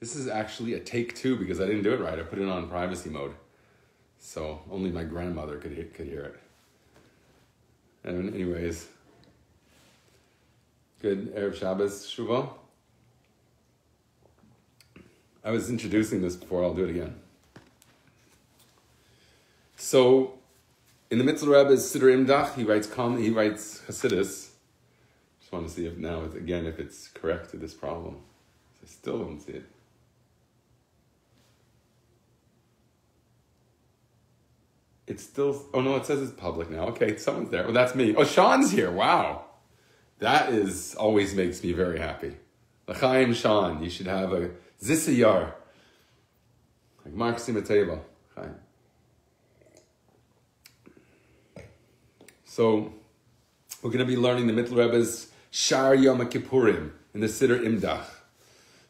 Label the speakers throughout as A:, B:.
A: This is actually a take 2 because I didn't do it right. I put it on privacy mode. So only my grandmother could hear it. And anyways, good Erev Shabbos, Shuva. I was introducing this before, I'll do it again. So, in the Mitzvah Rebbe's Siddur Imdach, he writes Hasidus. Just want to see if now, again, if it's correct to this problem. I still don't see it. It's still, oh no, it says it's public now. Okay, someone's there. Oh, that's me. Oh, Sean's here. Wow. That always makes me very happy. L'chaim Sean, you should have a Zisayar. Like Mark Simateva. So, we're going to be learning the Mitzvah Rebbe's Shar Yom Kippurim in the Siddur Imdach.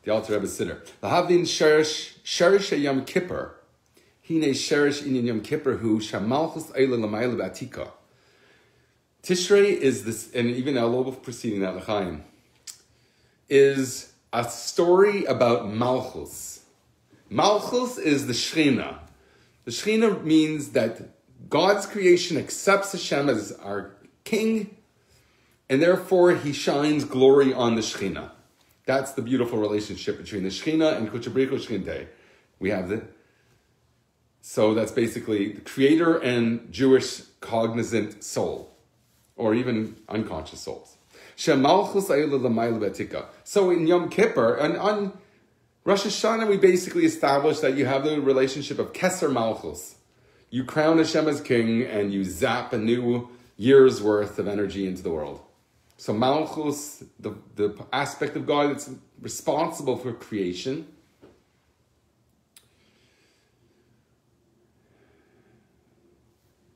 A: The Alter Rebbe's Siddur. L'havin Sharish Yom Kippur. Hine Sherish in Yom Kippur hu shamalchus eila l'mayla b'atika. Tishrei is this, and even Elul preceding that, L'chaim, is a story about Malchus. Malchus is the Shechina. The Shechina means that God's creation accepts Hashem as our king, and therefore he shines glory on the Shechina. That's the beautiful relationship between the Shechina and Kuchabriku Shechinte. We have the So that's basically the creator and Jewish cognizant soul, or even unconscious souls. So in Yom Kippur, and on Rosh Hashanah, we basically established that you have the relationship of Keser Malchus. You crown Hashem as king, and you zap a new year's worth of energy into the world. So Malchus, the aspect of God that's responsible for creation,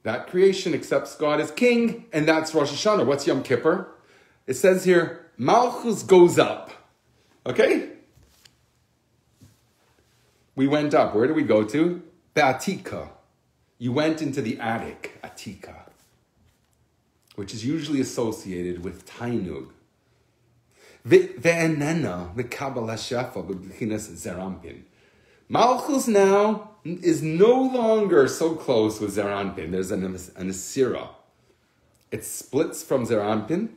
A: that creation accepts God as king, and that's Rosh Hashanah. What's Yom Kippur? It says here, Malchus goes up. Okay? We went up. Where do we go to? Be'atika. You went into the attic, Atika, which is usually associated with Tainug. Ve'enena, the Kabbalah shefa, b'chinas zerampin. Malchus now is no longer so close with Zeranpin. There's an Asira. It splits from Zeranpin,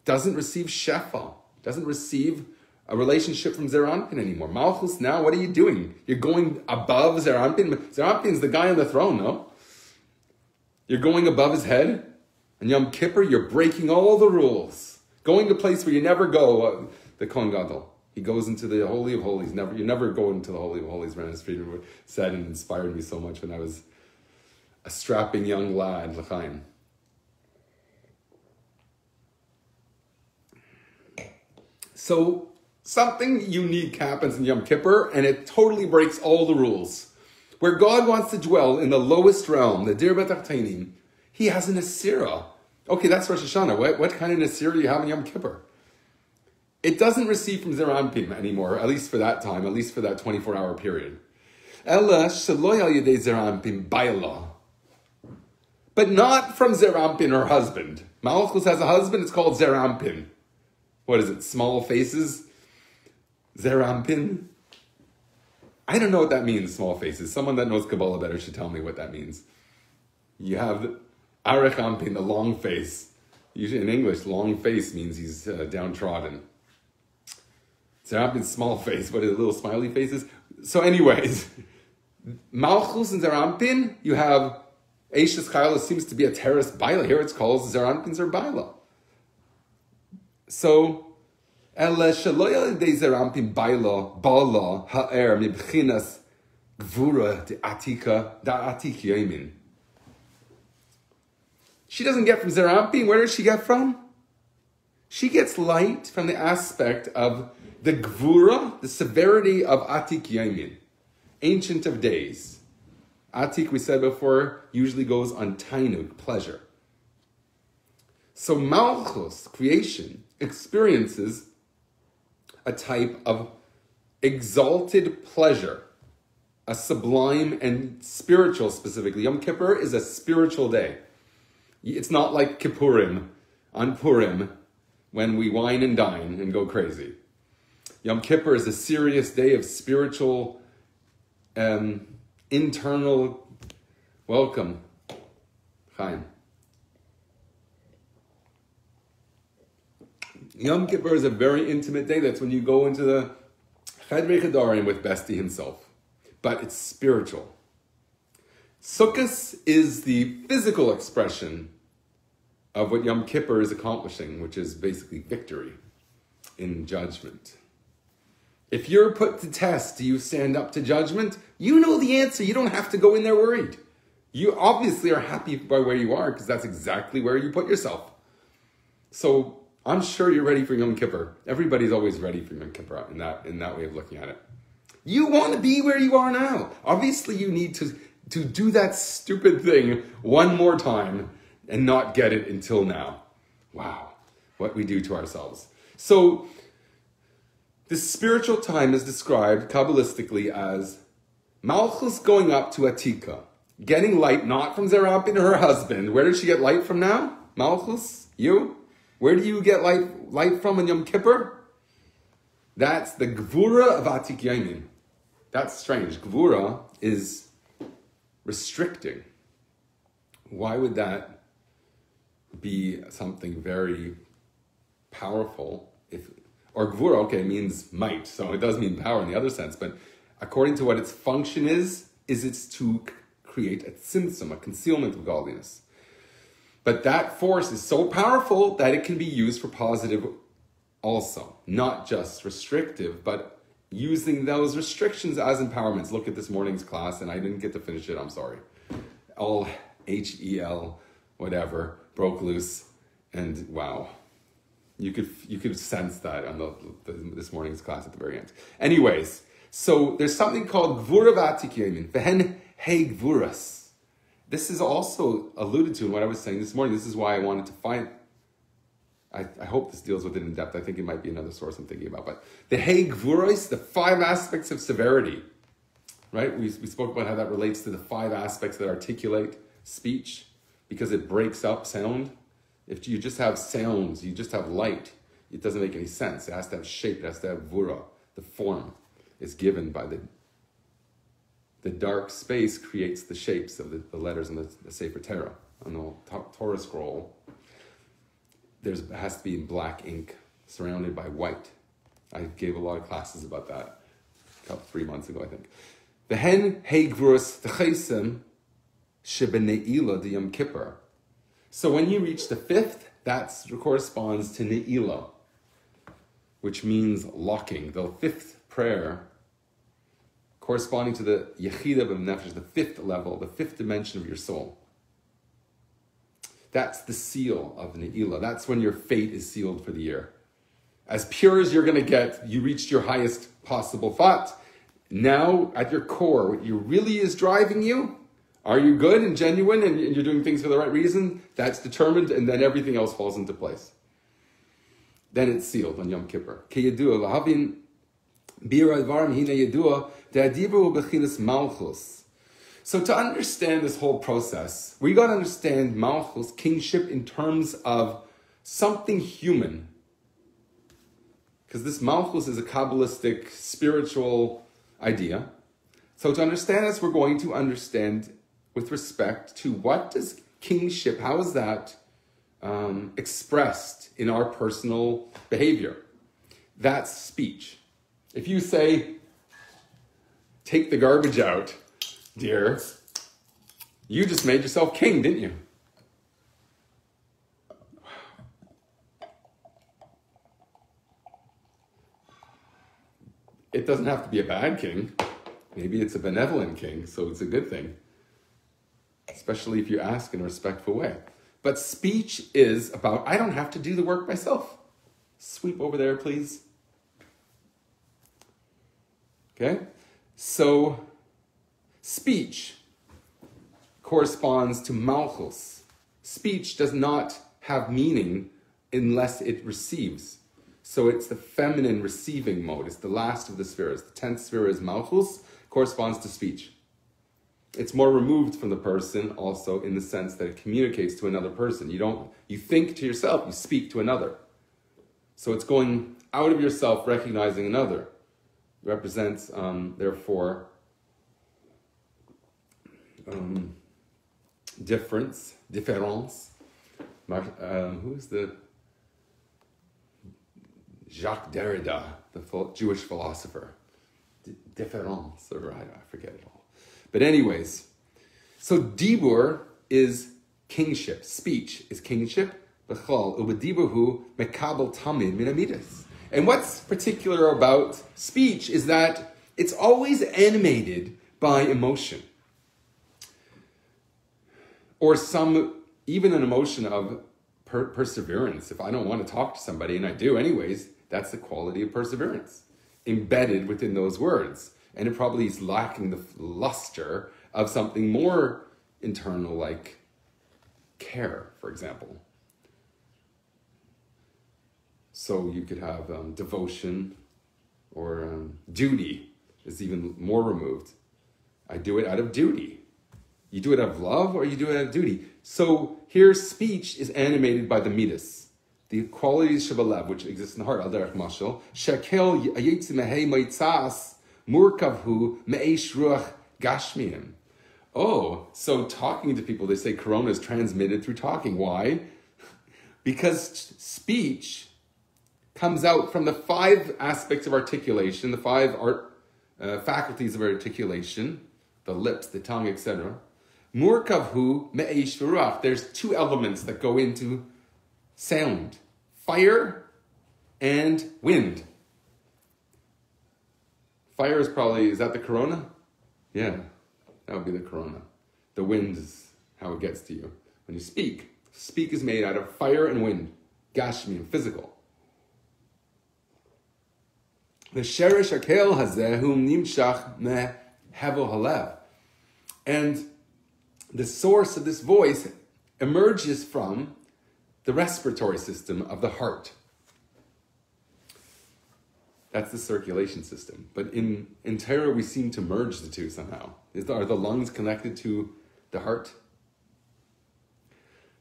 A: doesn't receive Shefa, doesn't receive a relationship from Zeranpin anymore. Malchus now, what are you doing? You're going above Zeranpin. Zeranpin's the guy on the throne, no? You're going above his head. And Yom Kippur, you're breaking all the rules. Going to a place where you never go, the Kohen Gadol. He goes into the Holy of Holies. You never go into the Holy of Holies, Renes Friedman said, and inspired me so much when I was a strapping young lad, L'chaim. So something unique happens in Yom Kippur, and it totally breaks all the rules. Where God wants to dwell in the lowest realm, the Dir B'Tachtonim, he has an Asira. Okay, that's Rosh Hashanah. What kind of Asira do you have in Yom Kippur? It doesn't receive from Zeranpin anymore, at least for that time, at least for that 24-hour period. But not from Zeranpin, her husband. Malchus has a husband, it's called Zeranpin. What is it, small faces? Zeranpin? I don't know what that means, small faces. Someone that knows Kabbalah better should tell me what that means. You have Arechampin, the long face. Usually in English, long face means he's downtrodden. Zerampin's small face, what are the little smiley faces? So anyways, Malchus and Zerampin, you have Eishes Chayla seems to be a terrorist baila. Here it's called Zerampin's or baila. So, Ele shaloya de Zerampin baila, bala, ha'er, mibchinas, gvura, de atika, da atik yamin. She doesn't get from Zerampin. Where does she get from? She gets light from the aspect of the gvura, the severity of Atik Yamin, Ancient of Days. Atik, we said before, usually goes on Tainug, pleasure. So Malchus, creation, experiences a type of exalted pleasure, a sublime and spiritual specifically. Yom Kippur is a spiritual day. It's not like Kippurim on Purim when we wine and dine and go crazy. Yom Kippur is a serious day of spiritual, internal welcome. Chaim. Yom Kippur is a very intimate day. That's when you go into the Chedrei Chedarim with Besti himself. But it's spiritual. Sukkot is the physical expression of what Yom Kippur is accomplishing, which is basically victory in judgment. If you're put to test, do you stand up to judgment? You know the answer. You don't have to go in there worried. You obviously are happy by where you are because that's exactly where you put yourself. So I'm sure you're ready for Yom Kippur. Everybody's always ready for Yom Kippur in that way of looking at it. You want to be where you are now. Obviously, you need to do that stupid thing one more time and not get it until now. Wow, what we do to ourselves. So this spiritual time is described Kabbalistically as Malchus going up to Atika, getting light not from Zerapin or her husband. Where does she get light from now? Malchus? You? Where do you get light from on Yom Kippur? That's the Gvura of Atik Yamin. That's strange. Gvura is restricting. Why would that be something very powerful? Or Gvura, okay, means might, so it does mean power in the other sense, but according to what its function is it's to create a tzimtzum, a concealment of godliness. But that force is so powerful that it can be used for positive also, not just restrictive, but using those restrictions as empowerments. Look at this morning's class, and I didn't get to finish it, I'm sorry. All H-E-L, whatever, broke loose, and wow. You could sense that on this morning's class at the very end. Anyways, so there's something called Gvura v'atik yamin, v'hen hey gvuras. This is also alluded to in what I was saying this morning. This is why I wanted to find, I hope this deals with it in depth. I think it might be another source I'm thinking about. But the hey gvuras, the 5 aspects of severity, right? We spoke about how that relates to the 5 aspects that articulate speech because it breaks up sound. If you just have sounds, you just have light, it doesn't make any sense. It has to have shape, it has to have vura. The form is given by the dark space creates the shapes of the letters in the Sefer Torah. On the Torah scroll, it has to be in black ink, surrounded by white. I gave a lot of classes about that about 3 months ago, I think. V'hen hey gvuras t'chesem shebene'ila de Yom Kippur. So when you reach the 5th, that corresponds to Ne'ilah, which means locking. The 5th prayer, corresponding to the Yechida b'nefesh, the 5th level, the 5th dimension of your soul. That's the seal of Ne'ilah. That's when your fate is sealed for the year. As pure as you're going to get, you reached your highest possible thought. Now, at your core, what really is driving you, are you good and genuine and you're doing things for the right reason? That's determined, and then everything else falls into place. Then it's sealed on Yom Kippur. So to understand this whole process, we got to understand Malchus, kingship, in terms of something human. Because this Malchus is a Kabbalistic, spiritual idea. So to understand this, we're going to understand with respect to what does kingship, how is that expressed in our personal behavior? That's speech. If you say, take the garbage out, dear, you just made yourself king, didn't you? It doesn't have to be a bad king. Maybe it's a benevolent king, so it's a good thing. Especially if you ask in a respectful way. But speech is about, I don't have to do the work myself. Sweep over there, please. Okay? So, speech corresponds to Malchus. Speech does not have meaning unless it receives. So it's the feminine receiving mode. It's the last of the spheres. The 10th sphere is Malchus, corresponds to speech. It's more removed from the person also in the sense that it communicates to another person. You think to yourself, you speak to another. So it's going out of yourself recognizing another. Represents, therefore, difference. Who's the Jacques Derrida, the Jewish philosopher? Difference, or I forget it all. But anyways, so dibur is kingship. Speech is kingship. And what's particular about speech is that it's always animated by emotion. Or even an emotion of perseverance. If I don't want to talk to somebody, and I do anyways, that's the quality of perseverance embedded within those words. And it probably is lacking the luster of something more internal, like care, for example. So you could have devotion, or duty is even more removed. I do it out of duty. You do it out of love, or you do it out of duty. So here speech is animated by the midas, the qualities Shabalev, which exist in the heart, al derech mashal. Shekel yitzi mehei moitzas murkavhu me'esh ruach gashmiim. Oh, so talking to people, they say corona is transmitted through talking. Why? Because speech comes out from the 5 aspects of articulation, the 5 faculties of articulation, the lips, the tongue, etc. Murkavhu me'esh v'ruach. There's 2 elements that go into sound: fire and wind. Fire is that the corona? Yeah, that would be the corona. The wind is how it gets to you. When you speak, speak is made out of fire and wind. Gashmi, physical. The sheresh hakel hazeh hu nimshach me hevel halev. And the source of this voice emerges from the respiratory system of the heart. That's the circulation system. But in Torah, we seem to merge the two somehow. Are the lungs connected to the heart?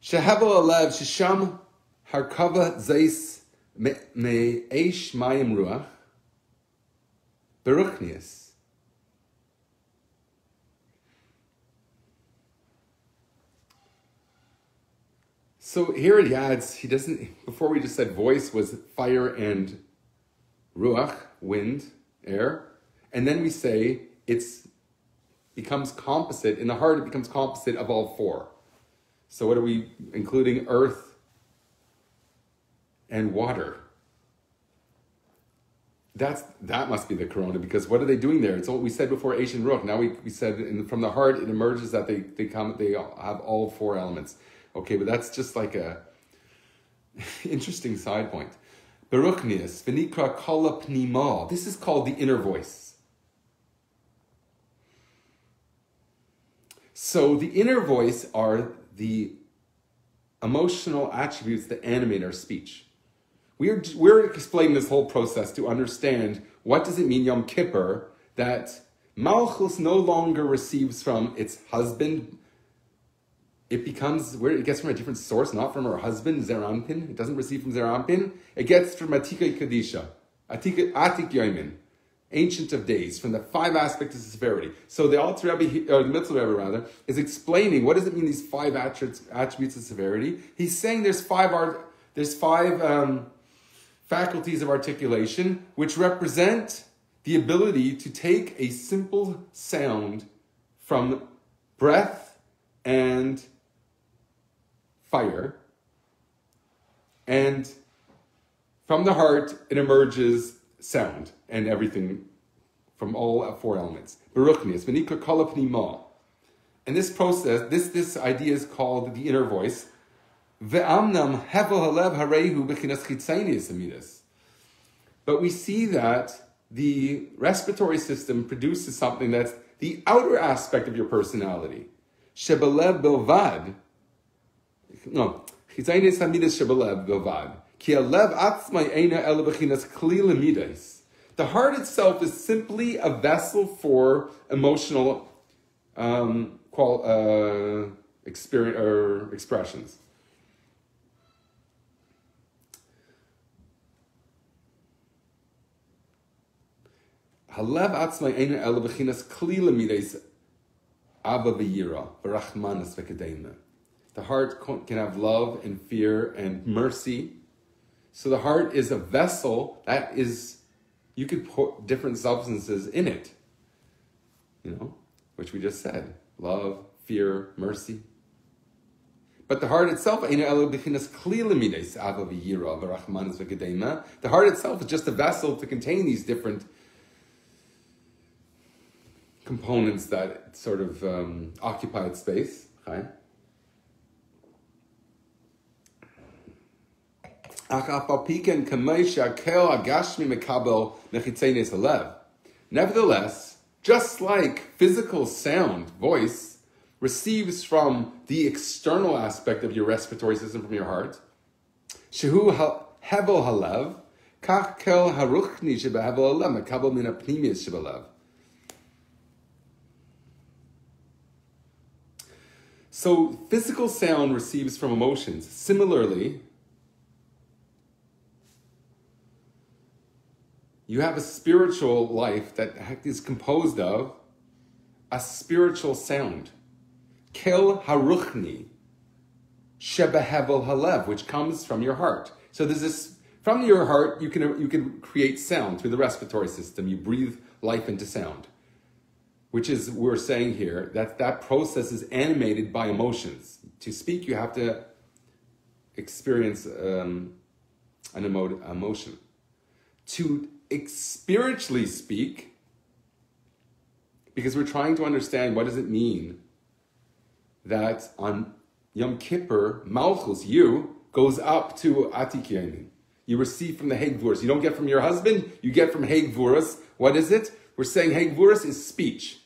A: Shehevel halev shesham harkava zeis me'esh mayim ruach beruchnius. So here he adds, before we just said voice was fire and ruach, wind, air. And then we say it becomes composite. In the heart, it becomes composite of all 4. So what are we including? Earth and water. That must be the corona, because what are they doing there? It's what we said before, Eish and Ruach. Now we said from the heart, it emerges that they have all 4 elements. Okay, but that's just like a interesting side point. Beruchnius, v'nikra kala pnima. This is called the inner voice. So the inner voice are the emotional attributes that animate our speech. We're explaining this whole process to understand what does it mean, Yom Kippur, that Malchus no longer receives from its husband. It gets from a different source, not from her husband, Zerampin. It doesn't receive from Zerampin. It gets from Atika Kadisha, Atik Yoimin, Ancient of Days, from the 5 aspects of severity. So the Alter Rebbe, or the Mitzvah Rebbe rather, is explaining what does it mean, these 5 attributes of severity. He's saying there's 5 faculties of articulation which represent the ability to take a simple sound from breath and fire, and from the heart it emerges sound and everything from all 4 elements. Beruchnius, v'nikra kala pnima. And this process, this idea is called the inner voice. Ve'amnam hevel halev harehu b'chinas chitzainis amidas. But we see that the respiratory system produces something that's the outer aspect of your personality. Shebelev bilvad. No, chitzainis amidas shebelev bilvad. Ki alev atzmai eina ele b'chinas kli lemidas. The heart itself is simply a vessel for emotional experience or expressions. Halev atzmai eina ela b'chinas kli lemides ava v'yira v'rachmanas v'kedema. The heart can have love and fear and mercy. So the heart is a vessel that is, you could put different substances in it, which we just said. Love, fear, mercy. But the heart itself, the heart itself is just a vessel to contain these different components that sort of occupy its space. Okay? Nevertheless, just like physical sound, voice, receives from the external aspect of your respiratory system from your heart, shehu hevel halev, kach kel haruchni shebehevel halev mekabel min hapnimius shebelev. So physical sound receives from emotions. Similarly, you have a spiritual life that is composed of a spiritual sound. Kel haruchni shebehevel halev, which comes from your heart. So there's this, from your heart, you can create sound through the respiratory system. You breathe life into sound, which is, we're saying here, that process is animated by emotions. To speak, you have to experience an emotion. To spiritually speak, because we're trying to understand what does it mean that on Yom Kippur, Malchus, you, goes up to Atikyanim. You receive from the Hegvuras. You don't get from your husband, you get from Hegvuras. What is it? We're saying Hegvuras is speech.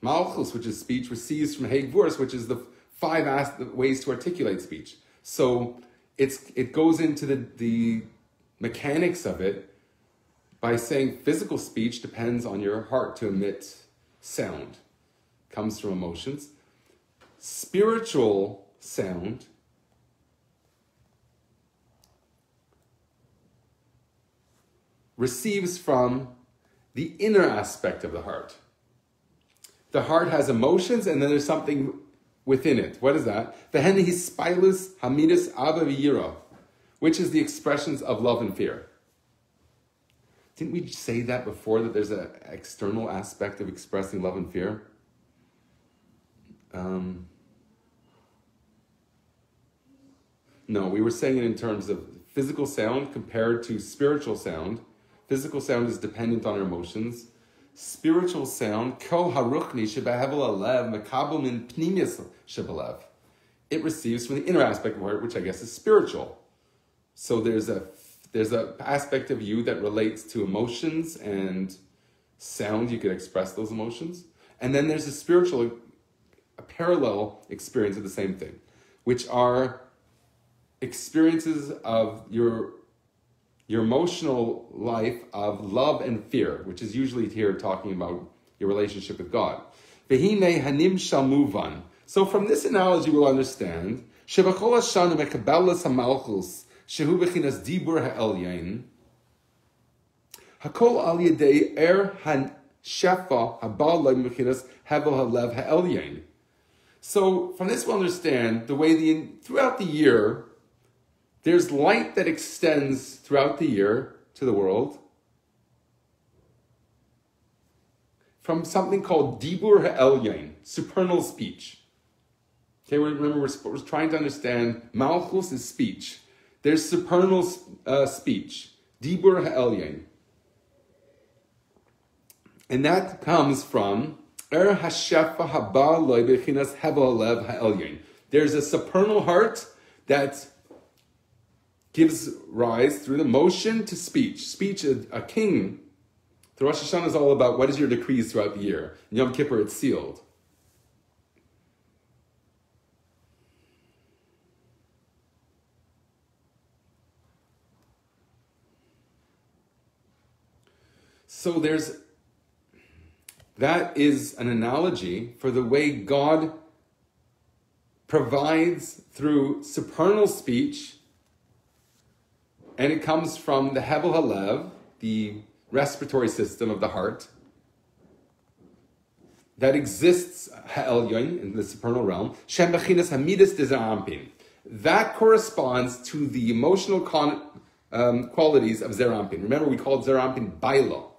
A: Malchus, which is speech, receives from Hegvuras, which is the 5 ways to articulate speech. So it goes into the mechanics of it by saying physical speech depends on your heart to emit sound. Comes from emotions. Spiritual sound receives from the inner aspect of the heart. The heart has emotions, and then there's something within it. What is that? Vehen hispilus hamidus ava v'yira, which is the expressions of love and fear. Didn't we say that before, that there's an external aspect of expressing love and fear? No, we were saying it in terms of physical sound compared to spiritual sound. Physical sound is dependent on our emotions. Spiritual sound, kol haruchni shebehevel alev mekabel min pnimius shebelev. It receives from the inner aspect of the heart, which I guess is spiritual. So there's a aspect of you that relates to emotions and sound. You can express those emotions. And then there's a parallel experience of the same thing, which are experiences of your emotional life of love and fear, which is usually here talking about your relationship with God. Vehine hanim shalmuvan. So from this analogy, we'll understand shebachol hashana mekabelas hamalchus shehu bechinas dibur ha'elyain hakol al yedei han shefa habal bechinas hevel halev ha'elyain. So from this, we'll understand the way throughout the year, there's light that extends throughout the year to the world from something called dibur ha'elyain, supernal speech. Okay, remember we're trying to understand Malchus is speech. There's supernal speech, dibur ha'elyain. And that comes from hashefa haba loy bechinas hevel halev ha'elyain. There's a supernal heart that gives rise through the motion to speech. Speech, a king. The Rosh Hashanah is all about what is your decrees throughout the year. In Yom Kippur, it's sealed. So that is an analogy for the way God provides through supernal speech, and it comes from the Hevel Halev, the respiratory system of the heart that exists ha'elyon in the supernal realm. Shem bechinas hamidus de zerampin. That corresponds to the emotional qualities of zerampin. Remember, we called zerampin bailo.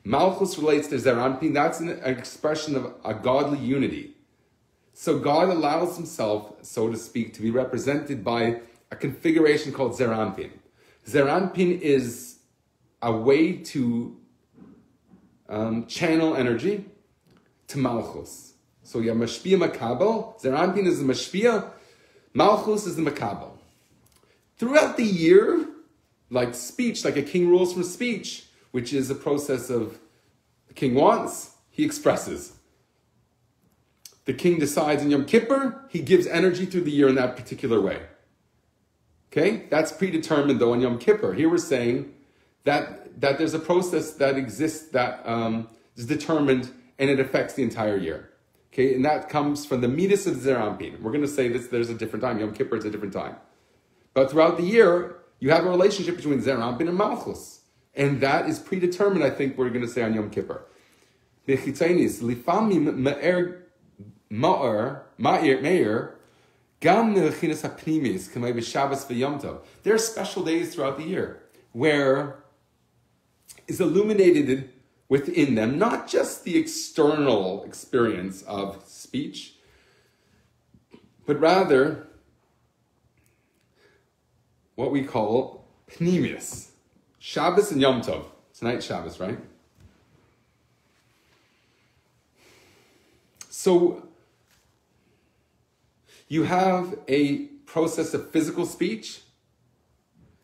A: Malchus relates to zerampin. That's an expression of a godly unity. So God allows himself, so to speak, to be represented by a configuration called zerampin. Zerampin is a way to channel energy to Malchus. So you have Mashpia Makabel. Zerampin is the Mashpia. Malchus is the Makabel. Throughout the year, like speech, like a king rules from speech, which is a process of the king wants, he expresses. The king decides in Yom Kippur, he gives energy through the year in that particular way. Okay? That's predetermined though in Yom Kippur. Here we're saying that there's a process that exists that is determined and it affects the entire year. Okay? And that comes from the midas of Zerampin. We're going to say this, there's a different time. Yom Kippur is a different time. But throughout the year, you have a relationship between Zerampin and Malchus. And that is predetermined, I think we're going to say on Yom Kippur. There are special days throughout the year where is illuminated within them, not just the external experience of speech, but rather what we call pneumius. Shabbos and Yom Tov. Tonight's Shabbos, right? So you have a process of physical speech,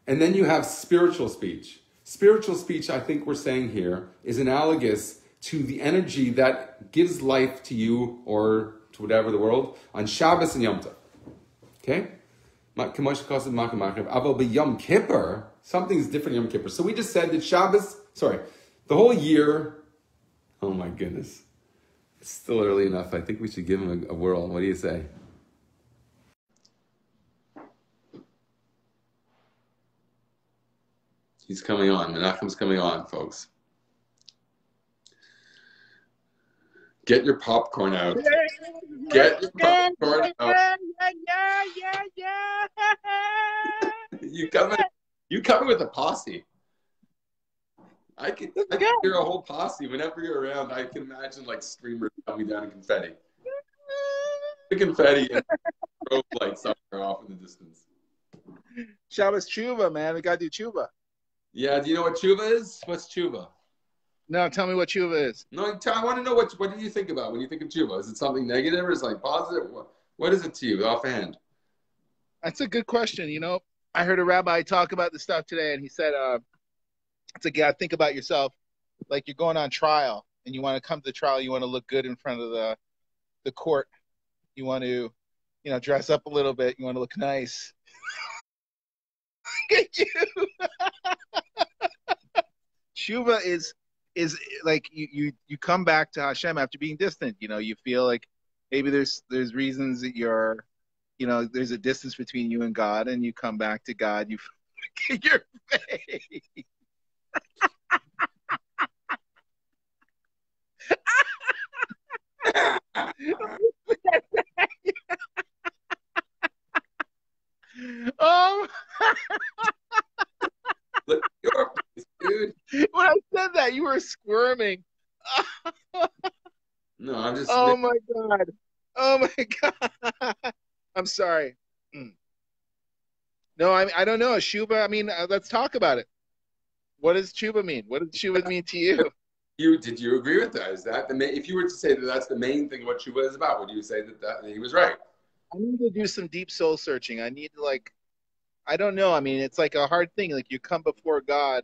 A: and then you have spiritual speech. Spiritual speech, I think we're saying here, is analogous to the energy that gives life to you or to whatever the world on Shabbos and Yom Tov. Okay? Yom Kippur, something's different in Yom Kippur. So we just said that the whole year, oh my goodness. It's still early enough. I think we should give him a whirl. What do you say? He's coming on. Menachem's coming on, folks. Get your popcorn out. Get your popcorn out.
B: Yeah.
A: You coming with a posse. I can hear a whole posse. Whenever you're around, I can imagine like streamers coming down in confetti. The confetti and strobe lights somewhere off in the distance.
B: Shabbos Shuva, man. We gotta do Shuva.
A: Yeah, do you know what Shuva is? What's Shuva?
B: No, tell me what Shuva is.
A: No, I want to know what do you think about when you think of Shuva? Is it something negative or is it like positive? What is it to you, offhand?
B: That's a good question. You know, I heard a rabbi talk about this stuff today, and he said, it's like, yeah, think about yourself like you're going on trial, and you want to come to the trial, you want to look good in front of the court. You want to, dress up a little bit. You want to look nice. Look at you. Shuva is like you come back to Hashem after being distant. You feel like maybe there's reasons that you're, there's a distance between you and God, and you come back to God. You look at your face.
A: Look at your face, dude.
B: When I said that, you were squirming.
A: No, I'm just.
B: Oh my God. Oh my God. I'm sorry. No, I don't know. Shuva, I mean, let's talk about it. What does Shuva mean? What does Shuva mean to you?
A: Did you agree with that? Is that if you were to say that that's the main thing what Shuva is about, would you say that he was right?
B: I need to do some deep soul searching. I need to I don't know. I mean, it's like a hard thing. Like you come before God,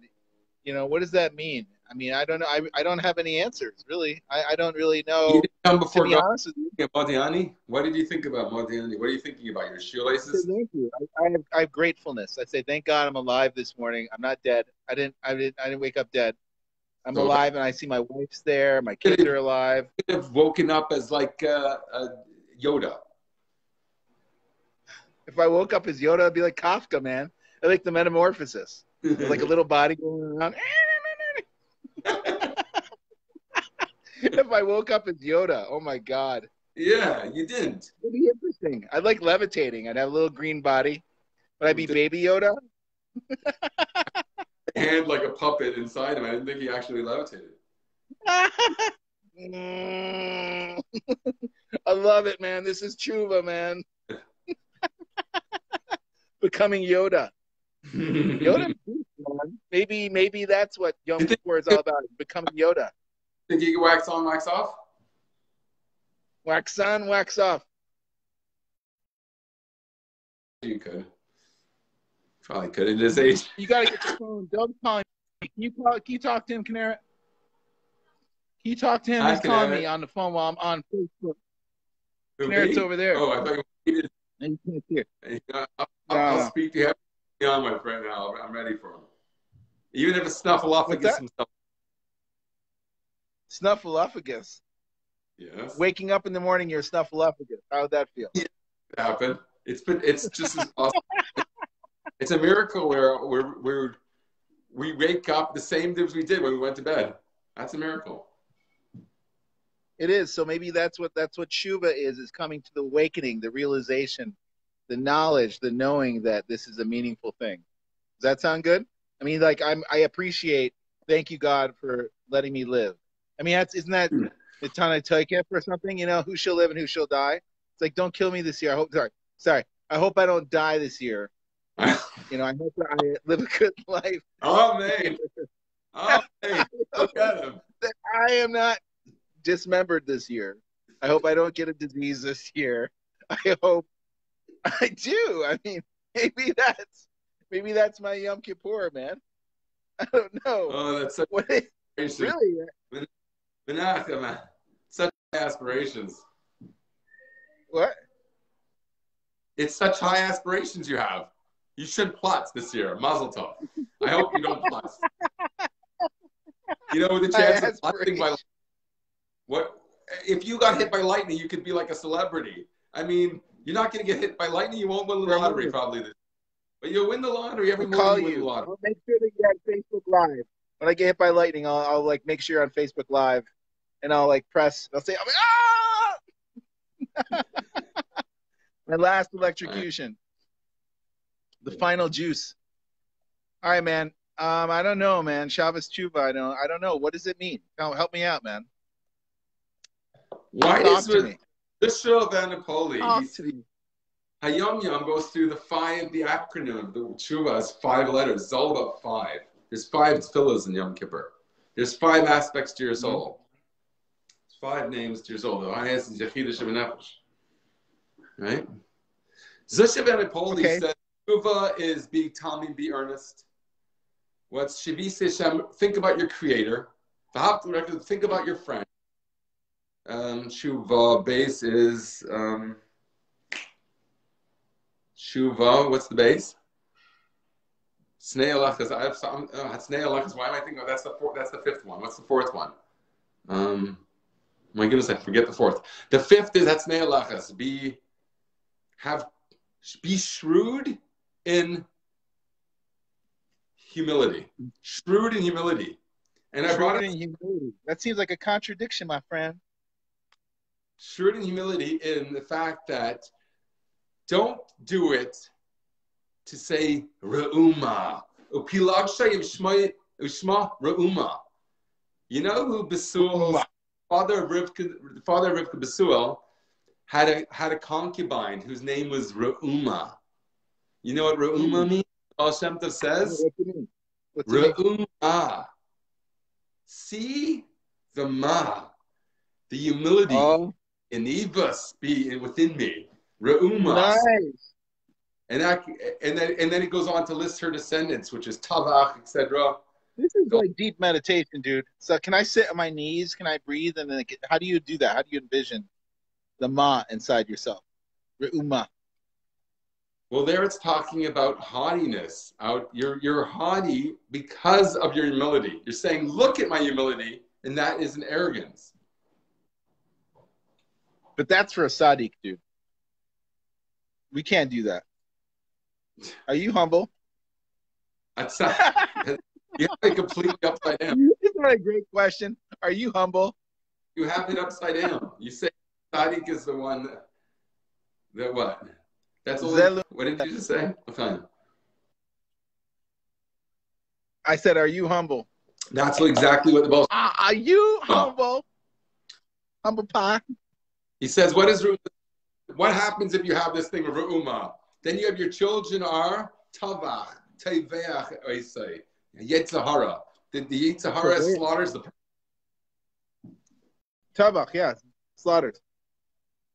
B: what does that mean? I mean, I don't know. I don't have any answers, really. I don't really know.
A: You didn't come before God.
B: Honest with you.
A: Modiani? What did you think about Modiani? What are you thinking about? Your shoelaces?
B: Thank you. I have gratefulness. I say, thank God I'm alive this morning. I'm not dead. I didn't wake up dead. I'm alive, and I see my wife's there. My kids are alive.
A: You could have woken up as like Yoda.
B: If I woke up as Yoda, I'd be like Kafka, man. I like the metamorphosis. Like a little body going around. If I woke up as Yoda, oh my God.
A: Yeah, you didn't.
B: It'd be interesting. I'd like levitating. I'd have a little green body. Would I be Baby Yoda?
A: Hand like a puppet inside him. I didn't think he actually levitated.
B: Mm. I love it, man. This is Shuva, man. Becoming Yoda. Yoda, man. Maybe that's what Yom Kippur is all about. Becoming Yoda.
A: Think you can wax on, wax off?
B: Wax on, wax off.
A: You could. Probably could at this age.
B: You gotta get the phone. Doug's calling me. Can you talk to him, Canara? Can you talk to him? He's calling me on the phone while I'm on Facebook. Canara's over there.
A: Oh, I thought you needed.
B: And you can't hear.
A: I'll speak to him on my friend now. I'm ready for him. Even if it's snuffleupagus and stuff.
B: Snuffleupagus.
A: Yes.
B: Waking up in the morning, you're a snuffleupagus. How would that feel?
A: Yeah, it happened. It's just as awesome. It's a miracle where we wake up the same day as we did when we went to bed. That's a miracle.
B: It is. So maybe that's what Shuva is coming to the awakening, the realization, the knowledge, the knowing that this is a meaningful thing. Does that sound good? I mean, like I appreciate. Thank you, God, for letting me live. I mean, isn't that the Tana Toikef or something? You know, who shall live and who shall die? It's like, don't kill me this year. Sorry. I hope I don't die this year. You know, I hope I live a good life.
A: Oh, man. Oh, man. Look at him.
B: That I am not dismembered this year. I hope I don't get a disease this year. I hope I do. I mean, maybe that's my Yom Kippur, man. I don't know.
A: Oh, that's such
B: really.
A: Menachem, man. Such aspirations.
B: What?
A: It's such high aspirations you have. You should plot this year. Mazel tov. I hope you don't plot. You know, with the chance of plotting by what if you got hit by lightning, you could be like a celebrity. I mean, you're not going to get hit by lightning. You won't win the lottery probably this. But you'll win the lottery every morning. You win the lottery.
B: I'll make sure that you're on Facebook Live. When I get hit by lightning, I'll like make sure you're on Facebook Live, and I'll like press. I'll say, ah! My last electrocution. The final juice. All right, man. I don't know, man. Shabbos Shuva. I don't know. What does it mean? Help me out, man.
A: Why is it this show of Napoli? Hayom Yom goes through the acronym. The Shuva has 5 letters. It's all about 5. There's 5 tefillahs in Yom Kippur. There's 5 aspects to your soul. There's 5 names to your soul. The highest is Yechidah Shebenefesh. Right? Zusha Ben Napoli said, Shuva is be Talmud, be earnest. What's Shavis Hashem? Think about your creator. Think about your friend. Shuva base is Shuva. What's the base? Snei Alachas. Snei Alachas. Why am I thinking? Oh, that's the 5th one. What's the 4th one? My goodness, I forget the 4th. The 5th is Snei Alachas. Be shrewd in humility. Shrewd in humility. And I brought it in
B: humility. That seems like a contradiction, my friend.
A: Shrewd in humility in the fact that don't do it to say Re'uma. Ushma Re'uma. You know who Besuel, father of Rivka Besuel, had a concubine whose name was Re'uma. You know what Re'uma means? Baal Shem Tov says? Re'uma. See the the humility in Ivas be within me. Re'uma.
B: Nice.
A: And then it goes on to list her descendants, which is Tavach, etc.
B: This is like deep meditation, dude. So can I sit on my knees? Can I breathe? And then how do you do that? How do you envision the ma inside yourself? Re'uma.
A: Well, there it's talking about haughtiness. You're haughty because of your humility. You're saying, look at my humility, and that is an arrogance.
B: But that's for a tzaddik, dude. We can't do that. Are you humble?
A: That's not, you're completely upside down.
B: Isn't that a great question? Are you humble?
A: You have it upside down. You say tzaddik is the one that what? That's only, what did you just say? Okay.
B: I said, are you humble?
A: That's exactly what the boss.
B: Are you humble? Humble pie.
A: He says, what happens if you have this thing of Re'uma? Then you have your children are Tavach, Teveach, I say, Yetzahara. The Yetzahara slaughters the person.
B: Tavach, yeah, slaughters.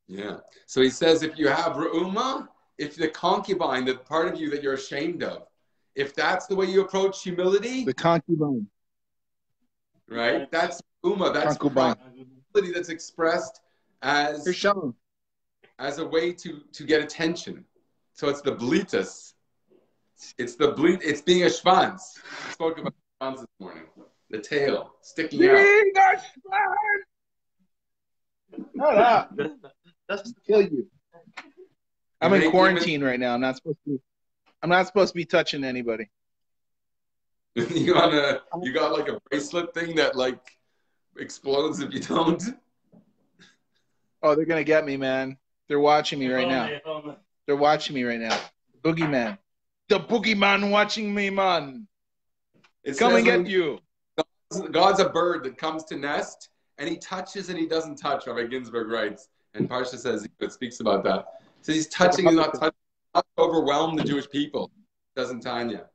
A: Yeah. So he says, if you have Re'uma, if the concubine, the part of you that you're ashamed of, if that's the way you approach humility,
B: the concubine,
A: right? That's Re'uma. That's humility that's expressed as a way to get attention. So it's the blitus. It's being a schwanz. I spoke about schwanz this morning. The tail sticking out.
B: Being a schwanz. Shut up. That's to kill you. I'm in quarantine right now. I'm not supposed to be touching anybody.
A: You got like a bracelet thing that like explodes if you don't.
B: Oh, they're gonna get me, man. They're watching me right now. They're watching me right now. Boogeyman. The boogeyman watching me, man. It's coming at you.
A: God's a bird that comes to nest, and he touches and he doesn't touch, Rabbi Ginsburg writes. And Parsha says, it speaks about that. So he's touching and not touching, not to overwhelm the Jewish people. Doesn't Tanya.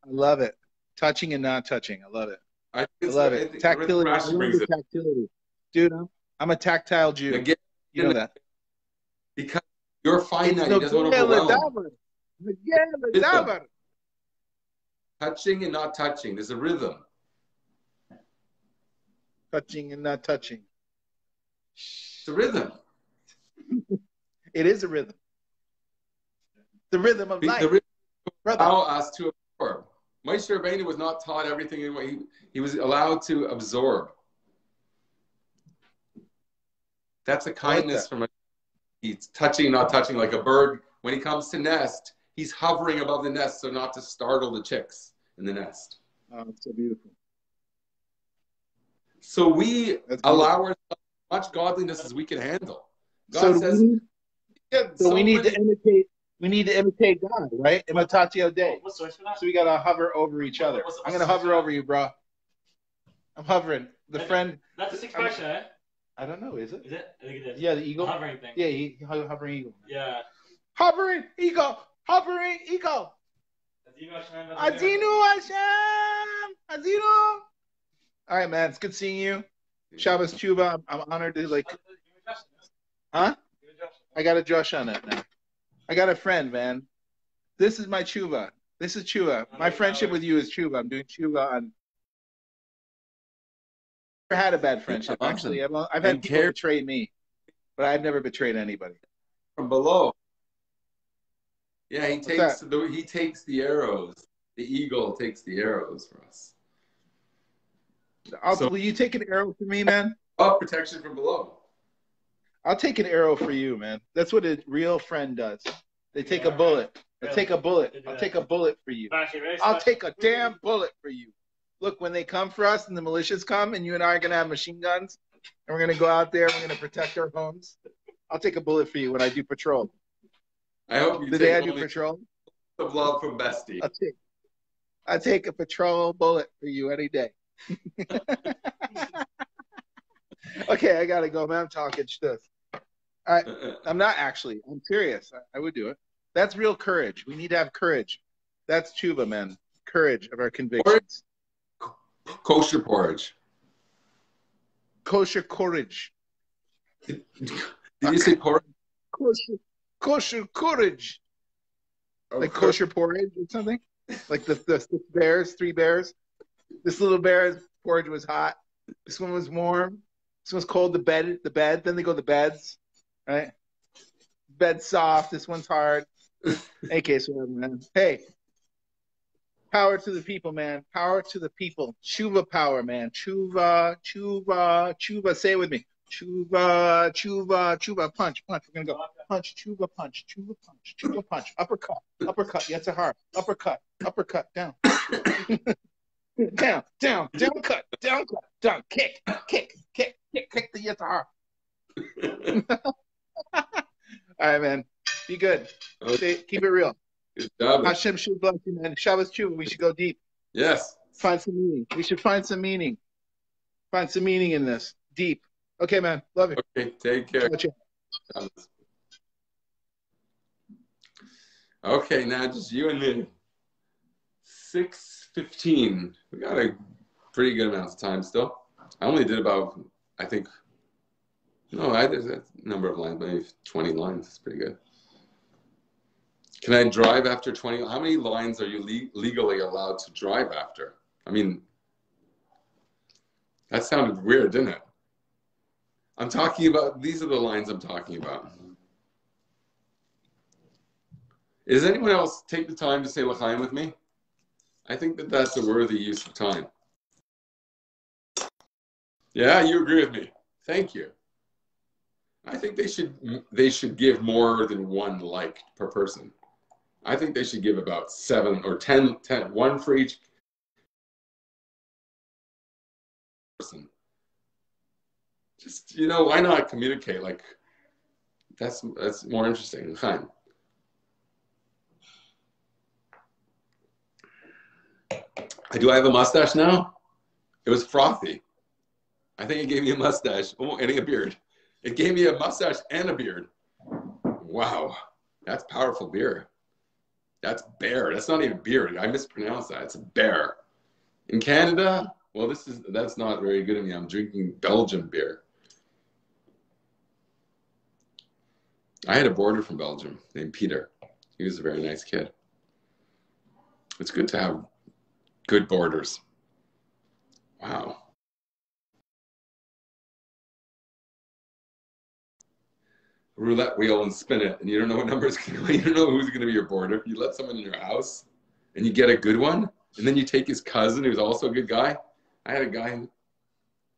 B: I love it. Touching and not touching. I love it. I love it. Tactility. Dude, I'm a tactile Jew. You know that.
A: Because you're finite. He doesn't want to overwhelm. Touching and not touching. There's a rhythm.
B: Touching and not touching.
A: It's a rhythm.
B: It is a rhythm. The rhythm of life.
A: The rhythm allow us to absorb. Moshe Rabbeinu was not taught everything in what he was allowed to absorb. That's a kindness from he's touching, not touching, like a bird. When he comes to nest, he's hovering above the nest so not to startle the chicks in the nest.
B: Oh, it's so beautiful.
A: So we allow ourselves as much godliness as we can handle. God says,
B: we need to imitate. We need to imitate God, right? Imitatio Dei. So we gotta hover over each other. I'm gonna hover over you, bro. I'm hovering. That's
C: a expression, eh?
B: I don't know. Is it?
C: Is it? I think it is.
B: Yeah, the eagle.
C: Hovering thing.
B: Yeah, hovering eagle.
C: Yeah.
B: Hovering eagle. Hovering eagle. Azinu Hashem. Azinu. All right, man. It's good seeing you. Shabbos Shuva. I'm honored to Huh? I got a Josh on it now. I got a friend, man. This is my tshuva. This is tshuva. My friendship with you is tshuva. I'm doing tshuva on. I've never had a bad friendship, actually. I've had people betray me, but I've never betrayed anybody.
A: From below. Yeah, he takes the arrows. The eagle takes the arrows for us.
B: Will you take an arrow for me, man?
A: Protection from below.
B: I'll take an arrow for you, man. That's what a real friend does. They take a bullet. I'll take a bullet. I'll take a bullet for you. I'll take a damn bullet for you. Look, when they come for us and the militias come and you and I are going to have machine guns and we're going to go out there and we're going to protect our homes, I'll take a bullet for you when I do patrol.
A: I hope you
B: the day I do patrol.
A: Of love from Bestie.
B: I'll take a patrol bullet for you any day. Okay, I got to go, man. I'm talking stuff. I'm not actually. I'm serious. I would do it. That's real courage. We need to have courage. That's tshuva, man. Courage of our convictions.
A: Kosher porridge.
B: Kosher courage.
A: Did you say porridge?
B: Kosher courage. Like kosher porridge or something? Like the three bears. This little bear's porridge was hot. This one was warm. This one's cold. The bed. Then they go the beds. Right? Bed's soft. This one's hard. Okay, so man. Hey. Power to the people, man. Power to the people. Shuva power, man. Shuva. Say it with me. Shuva. Punch. We're going to go. Punch. Shuva punch. Shuva punch. Uppercut. Yetzirah. Uppercut. Down. Down. Cut. Down. Kick. Yitzhar. All right, man. Be good.
A: Okay.
B: Keep it real.
A: Good job.
B: Hashem should bless you, man. Shabbos Shuva. We should go deep.
A: Yes.
B: Find some meaning. We should find some meaning. Find some meaning in this. Deep. Okay, man. Love you.
A: Okay, take care. Okay, now just you and me. 6:15. We got a pretty good amount of time still. I only did about, I think, no, I did a number of lines, maybe 20 lines. It's pretty good. Can I drive after 20? How many lines are you legally allowed to drive after? I mean, that sounded weird, didn't it? I'm talking about, these are the lines I'm talking about. Does anyone else take the time to say L'chaim with me? I think that that's a worthy use of time. Yeah, you agree with me. Thank you. I think they should give more than one like per person. I think they should give about 7 or 10, one for each person. Just, why not communicate? Like, that's more interesting. Fine. Do I have a mustache now? It was frothy. I think it gave me a mustache and a beard. It gave me a mustache and a beard. Wow, that's powerful beer. That's bear. That's not even beer. I mispronounced that. It's a bear. In Canada, well, that's not very good of me. I'm drinking Belgian beer. I had a boarder from Belgium named Peter. He was a very nice kid. It's good to have good boarders. Wow. Roulette wheel and spin it, and you don't know what number it's going to be. You don't know who's going to be your boarder. You let someone in your house, and you get a good one, and then you take his cousin, who's also a good guy. I had a guy, I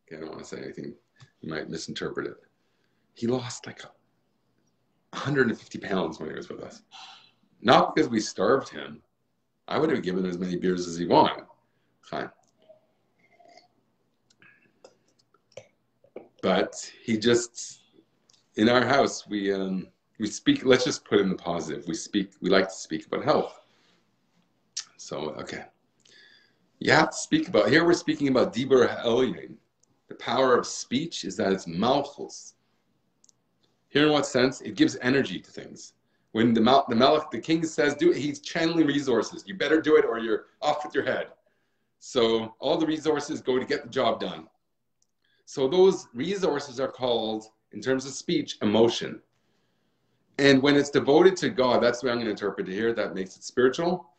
A: don't want to say anything. You might misinterpret it. He lost like 150 pounds when he was with us. Not because we starved him. I would have given him as many beers as he wanted. Fine. But he just, in our house, we speak, let's just put in the positive. We like to speak about health. So, okay. You have to speak about, here we're speaking about Dibur Ha'elyon. The power of speech is that it's malchus. Here in what sense? It gives energy to things. When the king says, do it, he's channeling resources. You better do it or you're off with your head. So all the resources go to get the job done. So those resources are called, in terms of speech, emotion. And when it's devoted to God, that's the way I'm going to interpret it here, that makes it spiritual.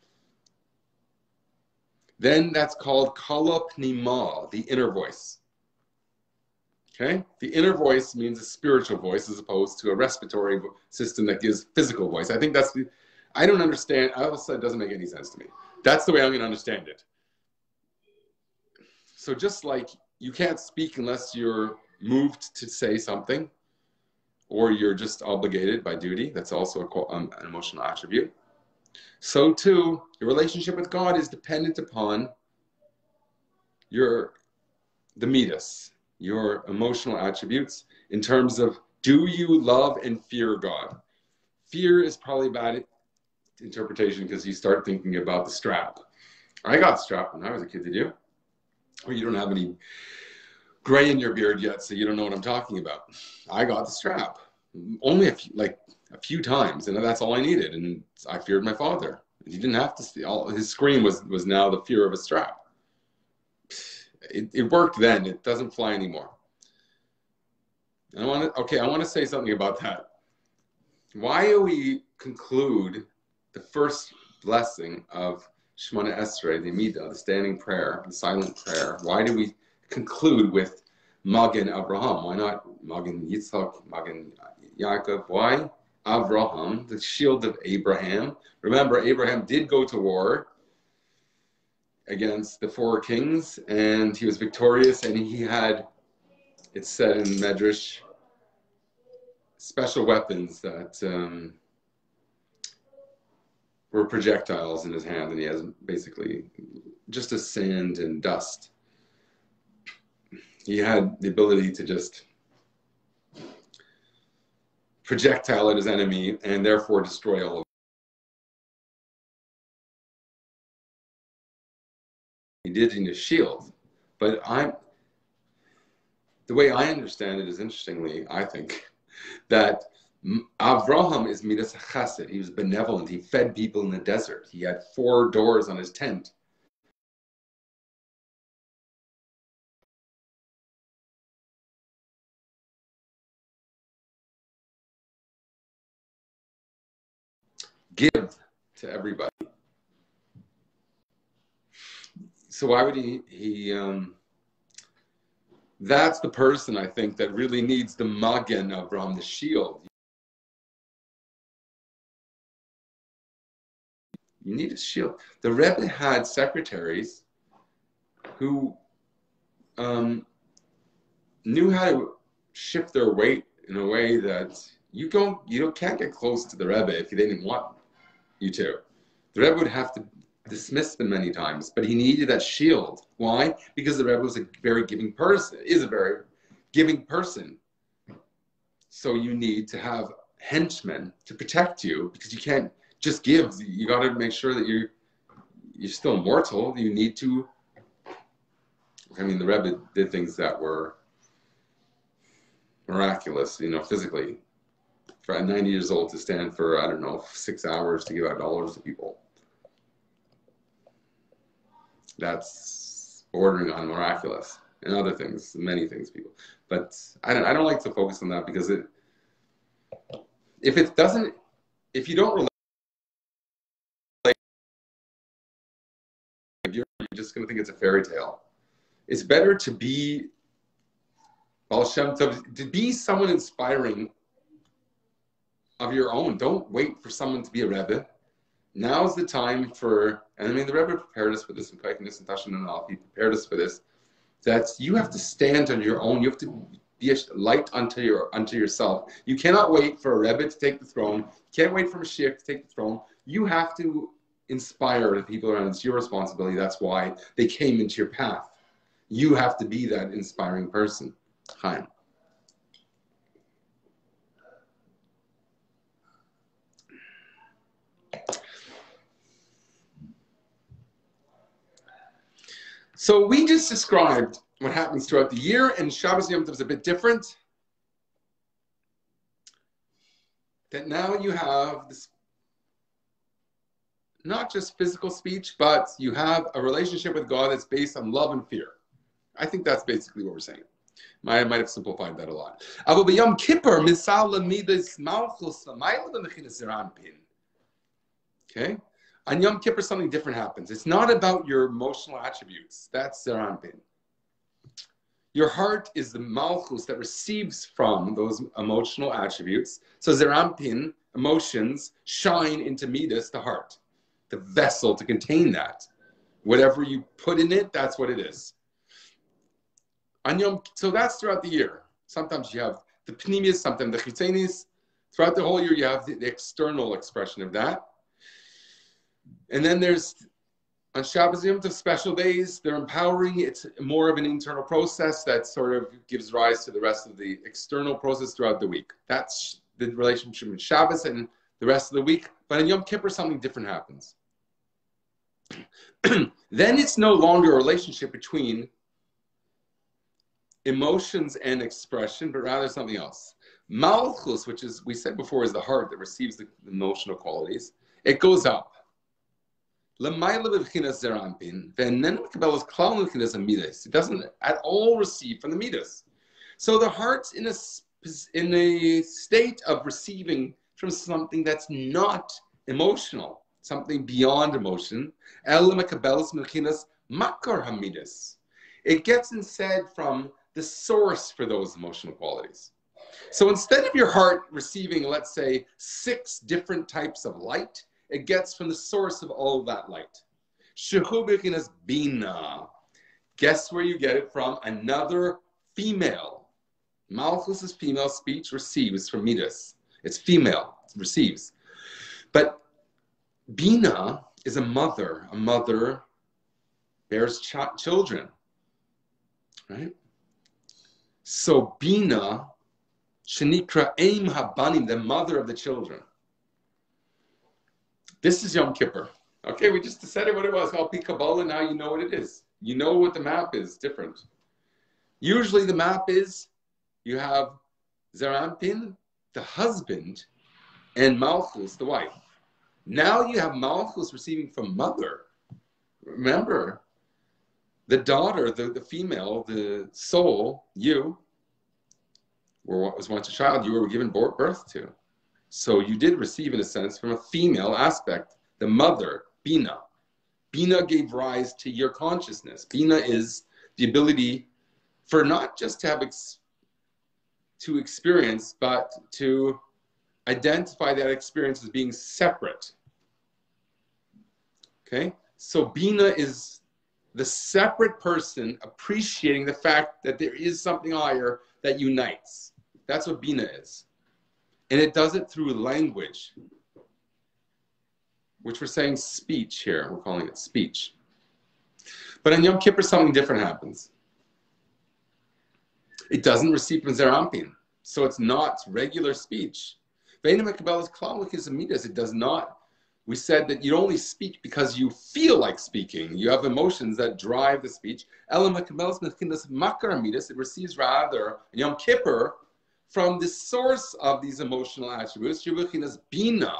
A: Then that's called kala pnima, the inner voice. Okay? The inner voice means a spiritual voice as opposed to a respiratory system that gives physical voice. I think that's I don't understand. I also, it doesn't make any sense to me. That's the way I'm going to understand it. So just like you can't speak unless you're moved to say something, or you're just obligated by duty. That's also an emotional attribute. So too, your relationship with God is dependent upon the midas, your emotional attributes, in terms of, do you love and fear God? Fear is probably bad interpretation because you start thinking about the strap. I got the strap when I was a kid, did you? Or you don't have any gray in your beard yet, so you don't know what I'm talking about. I got the strap only a few times, and that's all I needed. And I feared my father. He didn't have to see. His scream was now the fear of a strap. It worked then. It doesn't fly anymore. And I want to say something about that. Why do we conclude the first blessing of Shemona Esrei, the Midah, the standing prayer, the silent prayer? Why do we conclude with Magen Abraham? Why not Magen Yitzhak, Magen Yaakov? Why Abraham, the shield of Abraham? Remember, Abraham did go to war against the 4 kings, and he was victorious, and he had, it's said in Medrash, special weapons that were projectiles in his hand, and he has basically just a sand and dust. He had the ability to just projectile at his enemy and therefore destroy all of it. He did in his shield. But the way I understand it is, interestingly, I think, that Avraham is midas chesed. He was benevolent. He fed people in the desert. He had 4 doors on his tent. Give to everybody. So why would he that's the person, I think, that really needs the magen of Avraham, the shield. You need a shield. The Rebbe had secretaries who knew how to shift their weight in a way that you can't get close to the Rebbe if they didn't want you to. The Rebbe would have to dismiss them many times, but he needed that shield. Why? Because the Rebbe was a very giving person, is a very giving person. So you need to have henchmen to protect you, because you can't just give. You got to make sure that you're still mortal. You need to. I mean, the Rebbe did things that were miraculous, physically. For 90 years old to stand for, 6 hours to give out dollars to people. That's bordering on miraculous, and other things, many things, people. But I don't like to focus on that, because if you don't relate, you're just going to think it's a fairy tale. It's better to be Baal Shem Tov, to be someone inspiring of your own. Don't wait for someone to be a Rebbe. Now's the time for, and the Rebbe prepared us for this in Kaiknis and Tashin and Alf. He prepared us for this, that you have to stand on your own. You have to be a light unto yourself. You cannot wait for a Rebbe to take the throne. You can't wait for Mashiach to take the throne. You have to inspire the people around. It's your responsibility. That's why they came into your path. You have to be that inspiring person. Chaim. So we just described what happens throughout the year, and Shabbos Yom Tov is a bit different. That now you have this, not just physical speech, but you have a relationship with God that's based on love and fear. I think that's basically what we're saying. I might have simplified that a lot. Aber Yom Kippur, okay? On Yom Kippur, something different happens. It's not about your emotional attributes. That's Zeranpin. Your heart is the malchus that receives from those emotional attributes. So Zeranpin, emotions, shine into Midas, the heart, the vessel to contain that. Whatever you put in it, that's what it is. So that's throughout the year. Sometimes you have the pneumius, sometimes the chitzenis. Throughout the whole year, you have the external expression of that. And then there's, on Shabbos Yom Tov, special days, they're empowering. It's more of an internal process that sort of gives rise to the rest of the external process throughout the week. That's the relationship with Shabbos and the rest of the week. But on Yom Kippur, something different happens. Then it's no longer a relationship between emotions and expression, but rather something else. Malchus, which is, we said before, is the heart that receives the emotional qualities. It goes up. It doesn't at all receive from the midas. So the heart's in a state of receiving from something that's not emotional, something beyond emotion. It gets instead from the source for those emotional qualities. So instead of your heart receiving, let's say, 6 different types of light, it gets from the source of all that light. Shehu Bina. Guess where you get it from? Another female. Malchus' female speech receives from Midas. It's female, it receives. But Bina is a mother. A mother bears children, right? So Bina Shenikra Eim Habanim, the mother of the children. This is Yom Kippur. Okay, we just decided what it was. Al Pi Kabbalah, now you know what it is. You know what the map is, different. Usually the map is, you have Zerampin, the husband, and Malchus, the wife. Now you have Malchus receiving from mother. Remember, the daughter, the female, the soul, you, was once a child you were given birth to. So you did receive, in a sense, from a female aspect, the mother, Bina. Bina gave rise to your consciousness. Bina is the ability for not just to have to experience, but to identify that experience as being separate. Okay? So Bina is the separate person appreciating the fact that there is something higher that unites. That's what Bina is. And it does it through language, which we're saying speech here. We're calling it speech. But in Yom Kippur, something different happens. It doesn't receive from Zerampin. So it's not regular speech. It does not. We said that you only speak because you feel like speaking. You have emotions that drive the speech. It receives rather Yom Kippur from the source of these emotional attributes. Bina,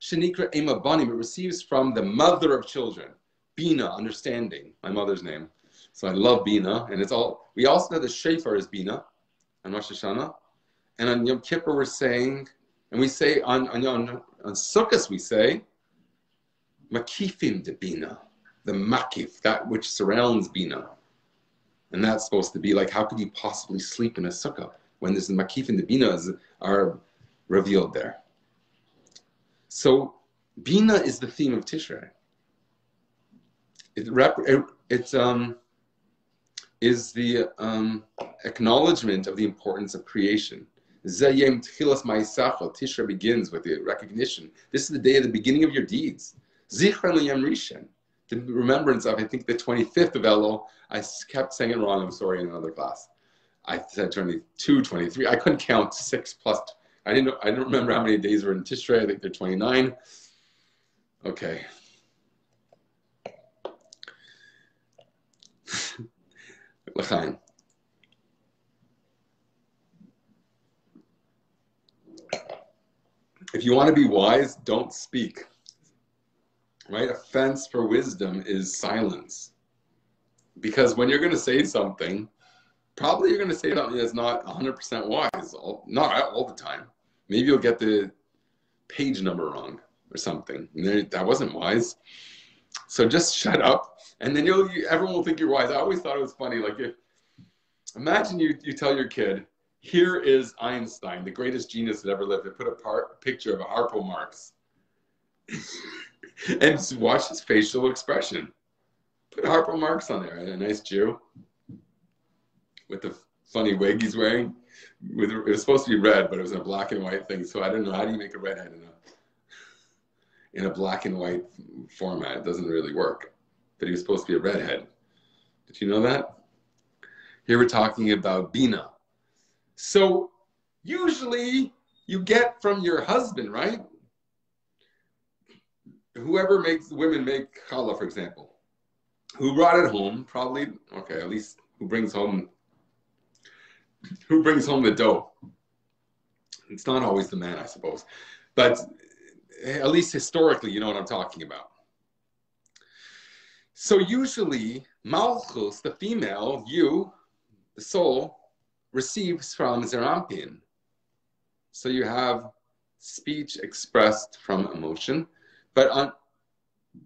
A: Shenikra Ema Banim. It receives from the mother of children. Bina, understanding, my mother's name. So I love Bina, and it's all. We also know the Shofar is Bina on Rosh Hashanah, and on Yom Kippur we're saying, and we say on Sukkot we say, Makifim de Bina, the Makif, that which surrounds Bina, and that's supposed to be like, how could you possibly sleep in a sukkah when there's the Makifim de Bina are revealed there? So Bina is the theme of Tishrei. It is the acknowledgement of the importance of creation. Tishrei begins with the recognition. This is the day of the beginning of your deeds. Zichron l'Yom Rishon, the remembrance of, I think, the 25th of Elul. I kept saying it wrong, I'm sorry, in another class. I said 22, 23. I couldn't count 6 plus. I don't remember how many days were in Tishrei. I think they're 29. Okay. L'chaim. If you want to be wise, don't speak. Right? A fence for wisdom is silence. Because when you're going to say something, probably you're going to say something that's not 100% wise. Not all the time. Maybe you'll get the page number wrong or something. That wasn't wise. So just shut up, and then everyone will think you're wise. I always thought it was funny. Like, imagine you tell your kid, here is Einstein, the greatest genius that ever lived. They put a picture of Harpo Marx. And just watch his facial expression. Put Harpo Marx on there, a nice Jew with the funny wig he's wearing. It was supposed to be red, but it was in a black and white thing. So I don't know, how do you make a redhead in a black and white format? It doesn't really work. But he was supposed to be a redhead. Did you know that? Here we're talking about Bina. So usually you get from your husband, right? Whoever women make challah, for example, who brought it home, probably, okay, at least who brings home the dough. It's not always the man, I suppose, but at least historically, you know what I'm talking about. So usually, Malchus, the female, you, the soul, receives from Zerampin. So you have speech expressed from emotion, but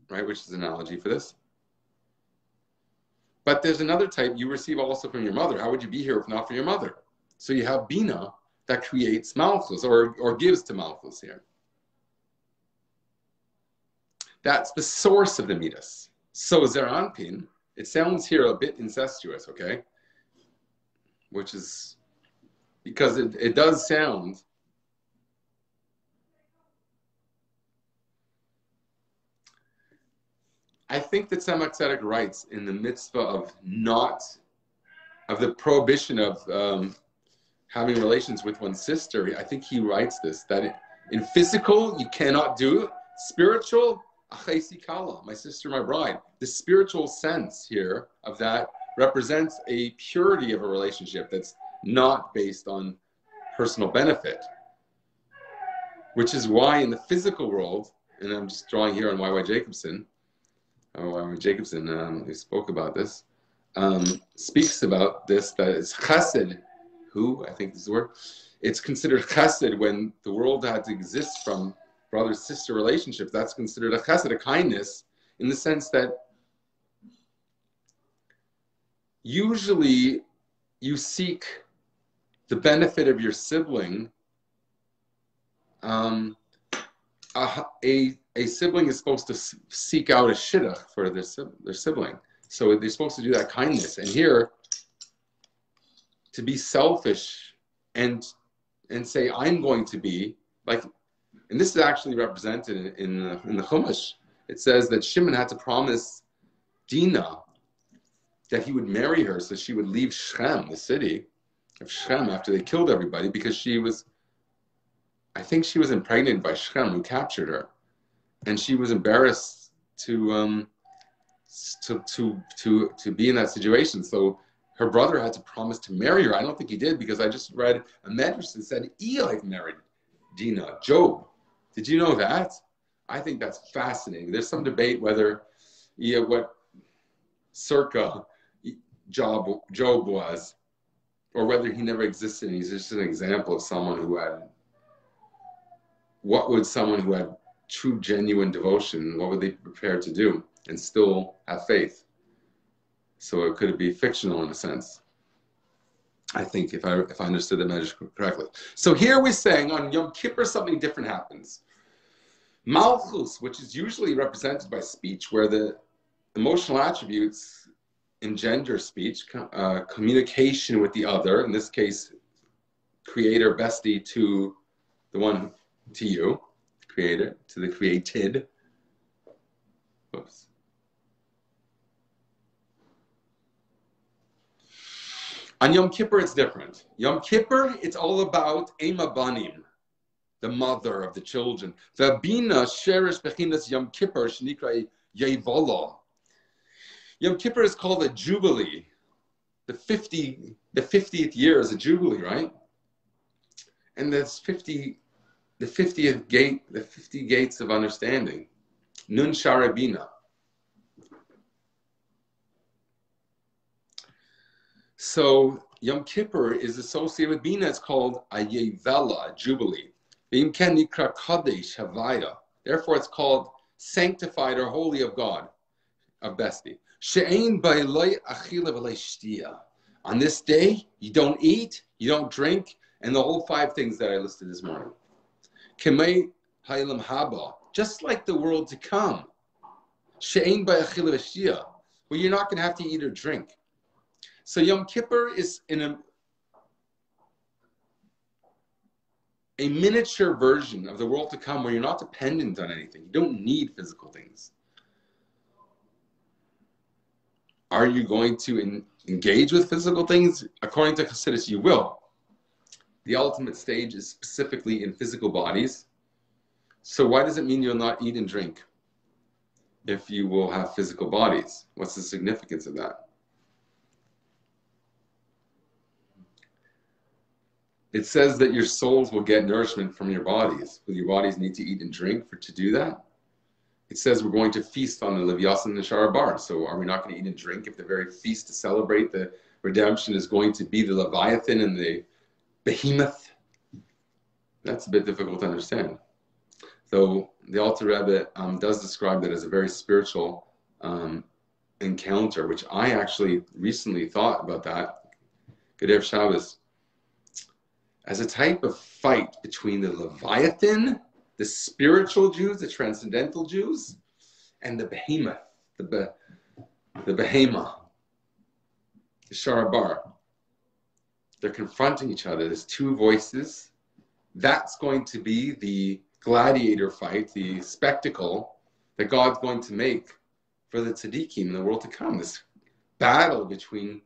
A: right, which is an analogy for this. But there's another type you receive also from your mother. How would you be here if not for your mother? So you have Bina that creates Malchus, or gives to Malchus here. That's the source of the Midas. So Zerampin, it sounds here a bit incestuous, okay? Which is, because it does sound, I think that Tzemach Tzedek writes in the mitzvah of the prohibition of having relations with one's sister, I think he writes this, that in physical, you cannot do it. Spiritual, achesi kala, my sister, my bride. The spiritual sense here of that represents a purity of a relationship that's not based on personal benefit. Which is why in the physical world, and I'm just drawing here on Y.Y. Jacobson, who spoke about this, speaks about this, that it's chesed, I think this is the word, it's considered chesed when the world had to exist from brother-sister relationships. That's considered a chesed, a kindness, in the sense that usually you seek the benefit of your sibling. A sibling is supposed to seek out a shidduch for their sibling. So they're supposed to do that kindness. And here, to be selfish and say, I'm going to be, like, and this is actually represented in the Chumash. It says that Shimon had to promise Dinah that he would marry her so she would leave Shechem, the city of Shechem, after they killed everybody, because I think she was impregnated by Shechem, who captured her. And she was embarrassed to be in that situation. So her brother had to promise to marry her. I don't think he did, because I just read a medrash that said Eli married Dinah, Job. Did you know that? I think that's fascinating. There's some debate whether what circa Job was, or whether he never existed and he's just an example of someone who had, what would someone who had true, genuine devotion, what would they be prepared to do and still have faith? So it could be fictional in a sense, I think, if I understood the message correctly. So here we're saying on Yom Kippur something different happens. Malchus, which is usually represented by speech, where the emotional attributes engender speech, communication with the other, in this case, creator, bestie, to the one, to you, creator, to the created. Oops. On Yom Kippur, it's different. Yom Kippur, it's all about Ema Banim, the mother of the children. The Bina sheresh bechinas Yom Kippur shenikra yevola. Yom Kippur is called a jubilee. The 50th year is a jubilee, right? And there's the 50th gate, the 50 gates of understanding. Nun Shara Bina. So Yom Kippur is associated with Bina. It's called a Yevela, a jubilee. Therefore, it's called sanctified or holy of God, of Besti. On this day, you don't eat, you don't drink, and the whole 5 things that I listed this morning. Just like the world to come, where you're not going to have to eat or drink. So Yom Kippur is in a miniature version of the world to come, where you're not dependent on anything. You don't need physical things. Are you going to engage with physical things? According to Chassidus, you will. The ultimate stage is specifically in physical bodies. So why does it mean you'll not eat and drink if you will have physical bodies? What's the significance of that? It says that your souls will get nourishment from your bodies. Will your bodies need to eat and drink to do that? It says we're going to feast on the Leviathan and the Sharabar. So are we not going to eat and drink if the very feast to celebrate the redemption is going to be the Leviathan and the Behemoth? That's a bit difficult to understand. Though the Alter Rebbe does describe that as a very spiritual encounter, which I actually recently thought about that, Gedev Shabbos, as a type of fight between the Leviathan, the spiritual Jews, the transcendental Jews, and the Behemoth, the Behemoth, the Sharabar. They're confronting each other. There's 2 voices. That's going to be the gladiator fight, the spectacle that God's going to make for the tzaddikim in the world to come. This battle between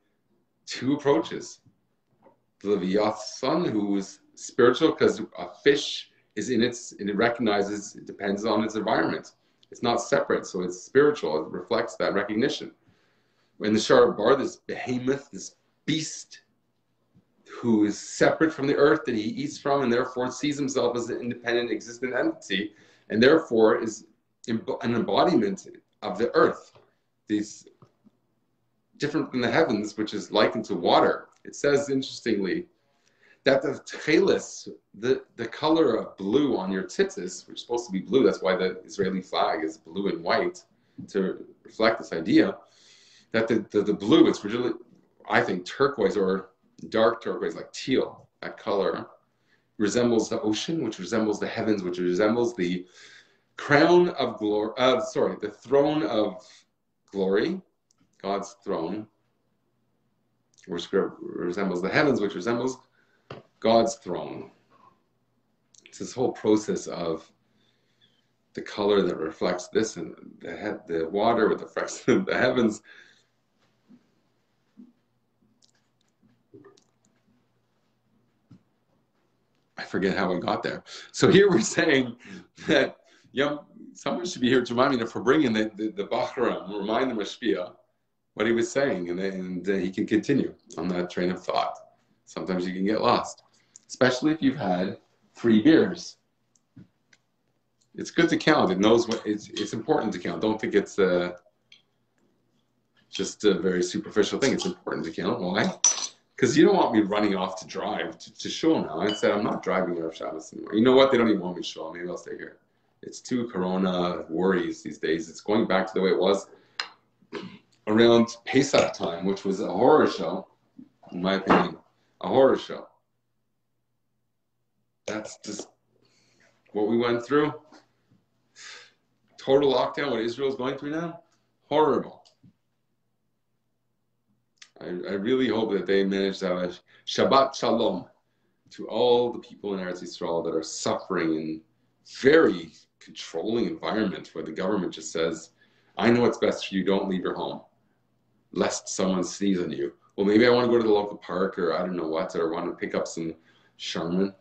A: 2 approaches. the Leviathan, who is spiritual, because a fish is in its, and it recognizes, it depends on its environment. It's not separate, so it's spiritual. It reflects that recognition. In the Shar Bar, this behemoth, this beast, who is separate from the earth that he eats from, and therefore sees himself as an independent, existent entity, and therefore is an embodiment of the earth. These different from the heavens, which is likened to water. It says, interestingly, that the tchelis, the color of blue on your tzitzis, which is supposed to be blue, that's why the Israeli flag is blue and white, to reflect this idea, that the blue, it's really, I think, turquoise or dark turquoise, like teal, that color, resembles the ocean, which resembles the heavens, which resembles the crown of glory, the throne of glory, God's throne, which resembles the heavens, which resembles God's throne. It's this whole process of the color that reflects this, and the water with the heavens. I forget how I got there. So here we're saying that someone should be here to remind me, if we're bringing the Bachram, remind the Mashpia what he was saying, and he can continue on that train of thought. Sometimes you can get lost, especially if you've had 3 beers. It's good to count. It knows what it's important to count. Don't think it's just a very superficial thing. It's important to count. Why? Because you don't want me running off to drive to shul now. I said, I'm not driving Erev Shabbos anymore. You know what? They don't even want me to shul. Maybe I'll stay here. It's too corona worries these days. It's going back to the way it was around Pesach time, which was a horror show, in my opinion. A horror show. That's just what we went through. Total lockdown, what Israel's going through now. Horrible. I really hope that they manage to have a Shabbat Shalom to all the people in Eretz Yisrael that are suffering in very controlling environment where the government just says, I know what's best for you, don't leave your home, lest someone sneeze on you. Well, maybe I want to go to the local park, or I don't know what, or want to pick up some Charmin.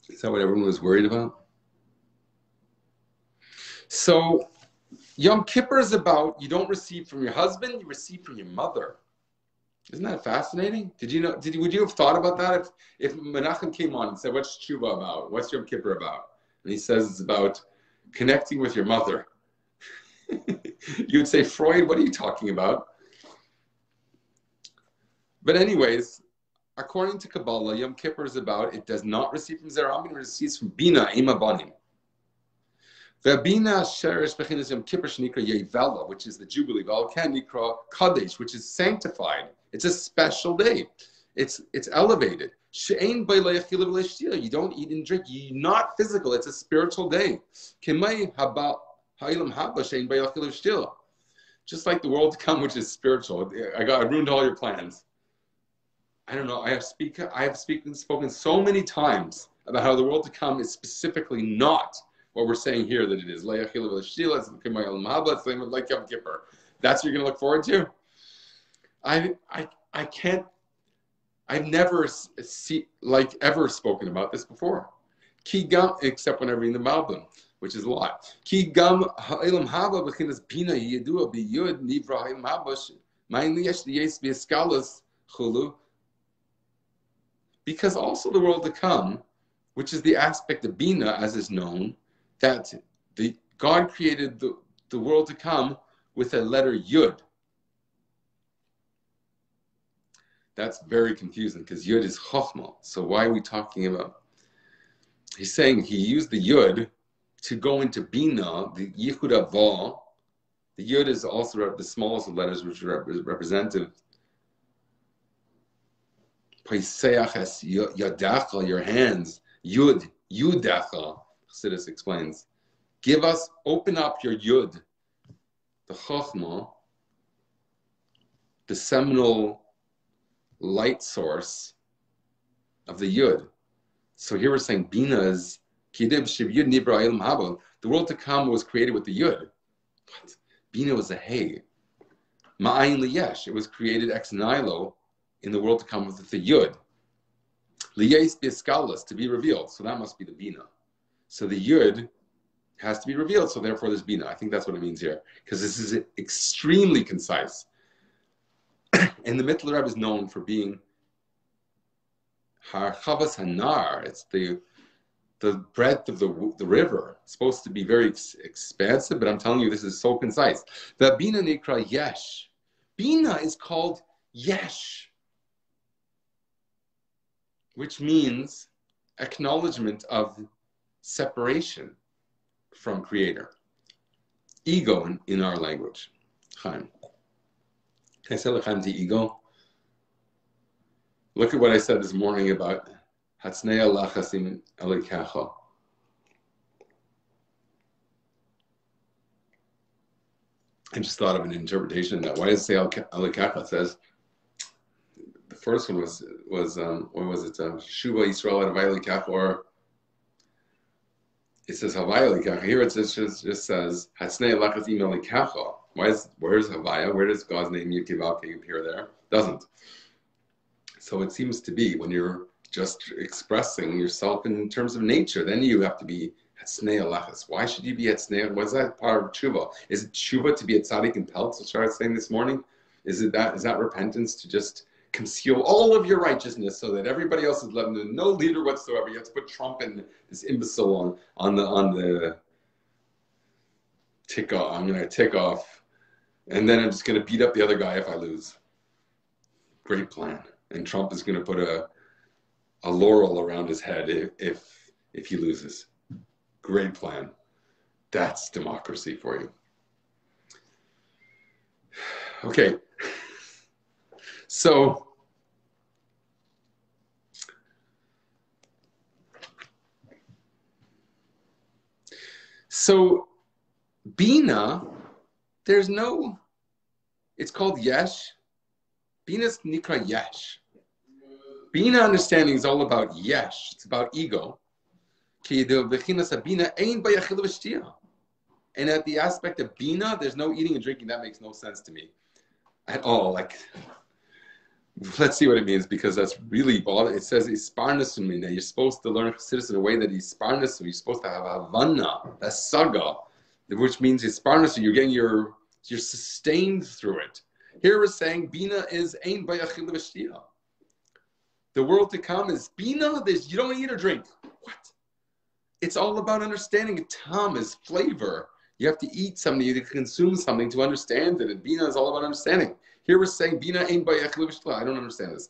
A: Is that what everyone was worried about? So, Yom Kippur is about, you don't receive from your husband, you receive from your mother. Isn't that fascinating? Would you have thought about that if Menachem came on and said, what's Shuva about? What's Yom Kippur about? And he says it's about connecting with your mother. You would say, Freud, what are you talking about? But anyways, according to Kabbalah, Yom Kippur is about, it does not receive from Zerah, it receives from Bina, Ima Banim. Bina Sheresh Bechinas Yom Kippur Shnikra Yevela, which is the Jubilee, Valkan Nikra Kadesh, which is sanctified. It's a special day. It's elevated. She'ein B'Leiachil V'Leishtia. You don't eat and drink. You're not physical. It's a spiritual day. Kemei Haba Ha'ilam Haba She'ein B'Leiachil V'Leishtia. Just like the world to come, which is spiritual. I ruined all your plans. I don't know. I have spoken so many times about how the world to come is specifically not what we're saying here that it is. Like Yom Kippur. That's what you're going to look forward to? I can't, I've never ever spoken about this before. Ki gam, except when I read the Malbim, which is a lot. Ki gam ha'ilam haba b'chinas bina yedua b'yud nivra ha'ilam haba ma'in liyesh liyes v'eskalas chulu. Because also the world to come, which is the aspect of Bina, as is known, that God created the world to come with a letter Yud. That's very confusing because Yud is Chochmah. So why are we talking about? He's saying he used the Yud to go into Bina, the Yichud Avah. The Yud is also the smallest of letters, which are representative. Paiseach es Yadacha, your hands. Yud, Yudacha. Chassidus explains, open up your Yud, the Chochmah, the seminal light source of the Yud. So here we're saying Bina is Kidib Shiv Yud Nibra Ilm Haba. The world to come was created with the Yud. What? Bina was a Hey. Ma'ayin Liyesh. It was created ex nihilo in the world to come with the Yud. Liyais biskalas, to be revealed. So that must be the Bina. So the Yud has to be revealed, so therefore there's Bina. I think that's what it means here, because this is extremely concise. And the Mittler Rebbe is known for being Harchavas Hanar. It's the breadth of the river. It's supposed to be very expansive, but I'm telling you, this is so concise. The Bina Nikra Yesh. Bina is called Yesh, which means acknowledgement of separation from Creator. Ego in our language. Chaim. Can I say L'chaim to ego? Look at what I said this morning about Hatznei Lachasim Elikecha. I just thought of an interpretation of that. Why does it say Elikecha? It says, the first one was what was it? Shuva Yisrael Havai Elikecha, or it says Havai Elikecha. Here it just says Hatznei Lachasim Elikecha. Where's Havaya? Where does God's name Yekivake appear there? Doesn't. So it seems to be when you're just expressing yourself in terms of nature, then you have to be Hatznei Alachas. Why should you be Hatznei? What's that part of Shuva? Is it Shuva to be a tzaddik and peltz, as I was saying this morning? Is that repentance to just conceal all of your righteousness so that everybody else is left with no leader whatsoever? You have to put Trump and this imbecile on the tick off. I'm gonna tick off. And then I'm just going to beat up the other guy if I lose. Great plan. And Trump is going to put a laurel around his head if he loses. Great plan. That's democracy for you. Okay. So Bina, it's called Yesh. Bina's Nikra Yesh. Bina understanding is all about Yesh. It's about ego. And at the aspect of Bina, there's no eating and drinking. That makes no sense to me at all. Like, let's see what it means, because that's really bothersome. It says Isparnasumina. You're supposed to learn Chassidus in a way that Isparnasum. You're supposed to have Havana, that's Saga, which means Isparnasum. You're getting you're sustained through it. Here we're saying Bina is Ein Bayachil V'Shtia. The world to come is Bina. You don't eat or drink. What? It's all about understanding. Tam is flavor. You have to eat something, you have to consume something to understand it. And Bina is all about understanding. Here we're saying Bina Ein Bayachil V'Shtia. I don't understand this.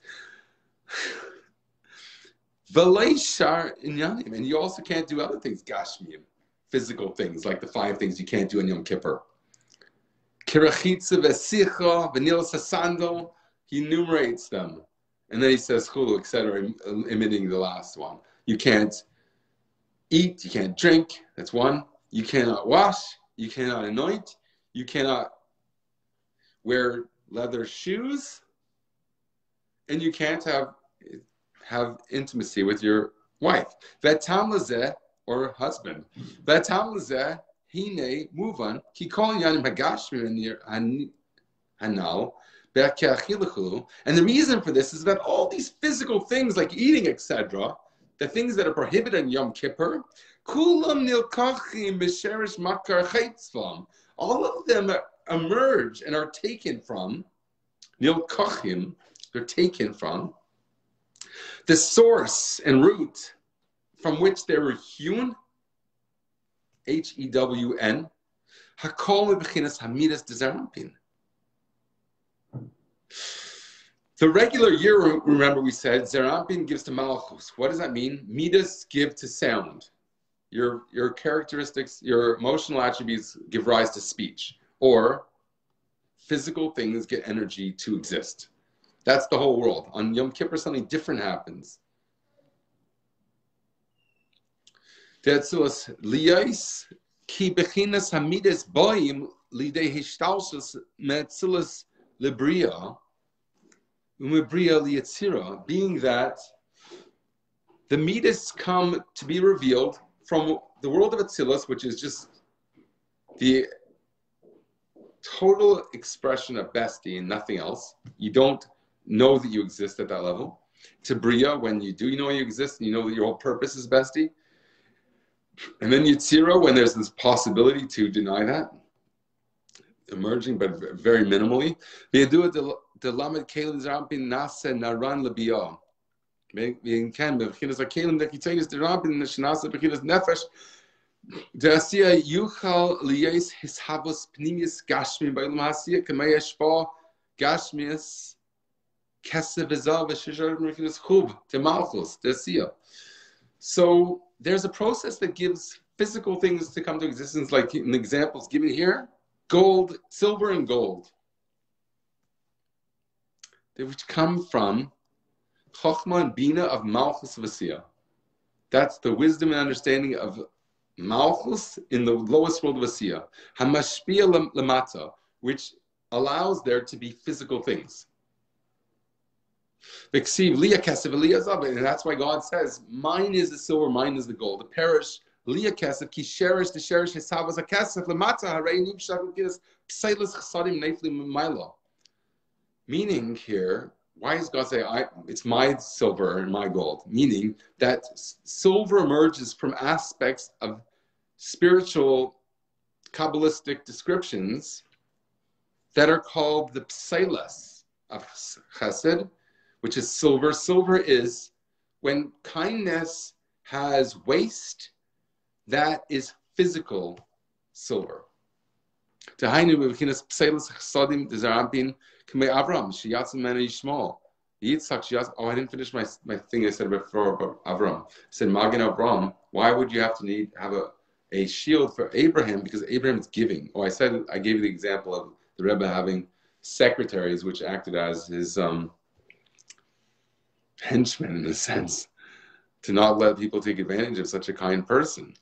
A: V'lei Shar Inyanim. And you also can't do other things, Gashmiyim, physical things, like the 5 things you can't do in Yom Kippur. Kirachitza v'sicha v'nil sasando. He enumerates them, and then he says chulu, etc., omitting the last one. You can't eat, you can't drink. That's one. You cannot wash, you cannot anoint, you cannot wear leather shoes, and you can't have intimacy with your wife. V'tam lazeh, or husband. V'tam lazeh. Hine muvan ki kol yanim hagashmi hanal be'achiluchulu. And the reason for this is that all these physical things like eating, etc., the things that are prohibited in Yom Kippur, kulam nilkachim b'sherish makar chaitzvam. All of them emerge and are taken from nilkachim. They're taken from the source and root from which they were hewn. Hewn, hakol bechinas hamidas dezerampin. The regular year, remember we said, zerampin gives to malchus. What does that mean? Midas give to sound. Your characteristics, your emotional attributes give rise to speech. Or physical things get energy to exist. That's the whole world. On Yom Kippur, something different happens. Tetzulas liyais ki bechinas hamidas boim lidei hishtalshus metzulas libria umibria liyatzira, being that the midas come to be revealed from the world of Atzilus, which is just the total expression of bestie and nothing else. You don't know that you exist at that level. To Bria, when you do know you exist and you know that your whole purpose is bestie. And then Yitzira, when there's this possibility to deny that, emerging, but very minimally. So there's a process that gives physical things to come to existence, like in the examples given here, gold, silver and gold, which come from Chochmah and Bina of Malchus Vasiya. That's the wisdom and understanding of Malchus in the lowest world of Vasiya. Hamashpia Lamata, which allows there to be physical things. And that's why God says, mine is the silver, mine is the gold. The perish, Liya Kesef, Ki Sherish, the Sherish, Hisavas, a Kesef, Lamata, Harei, Nibshak, Gidus, Psailis, Chasadim, Nefli, Milo. Meaning here, why does God say, it's my silver and my gold? Meaning that silver emerges from aspects of spiritual, Kabbalistic descriptions that are called the Psailis of Chesed, which is silver. Silver is when kindness has waste, that is physical silver. Oh, I didn't finish my thing I said before about Avram. I said, Magen Avram, why would you have to have a shield for Abraham? Because Abraham is giving. Oh, I gave you the example of the Rebbe having secretaries which acted as his henchmen, in a sense, to not let people take advantage of such a kind person.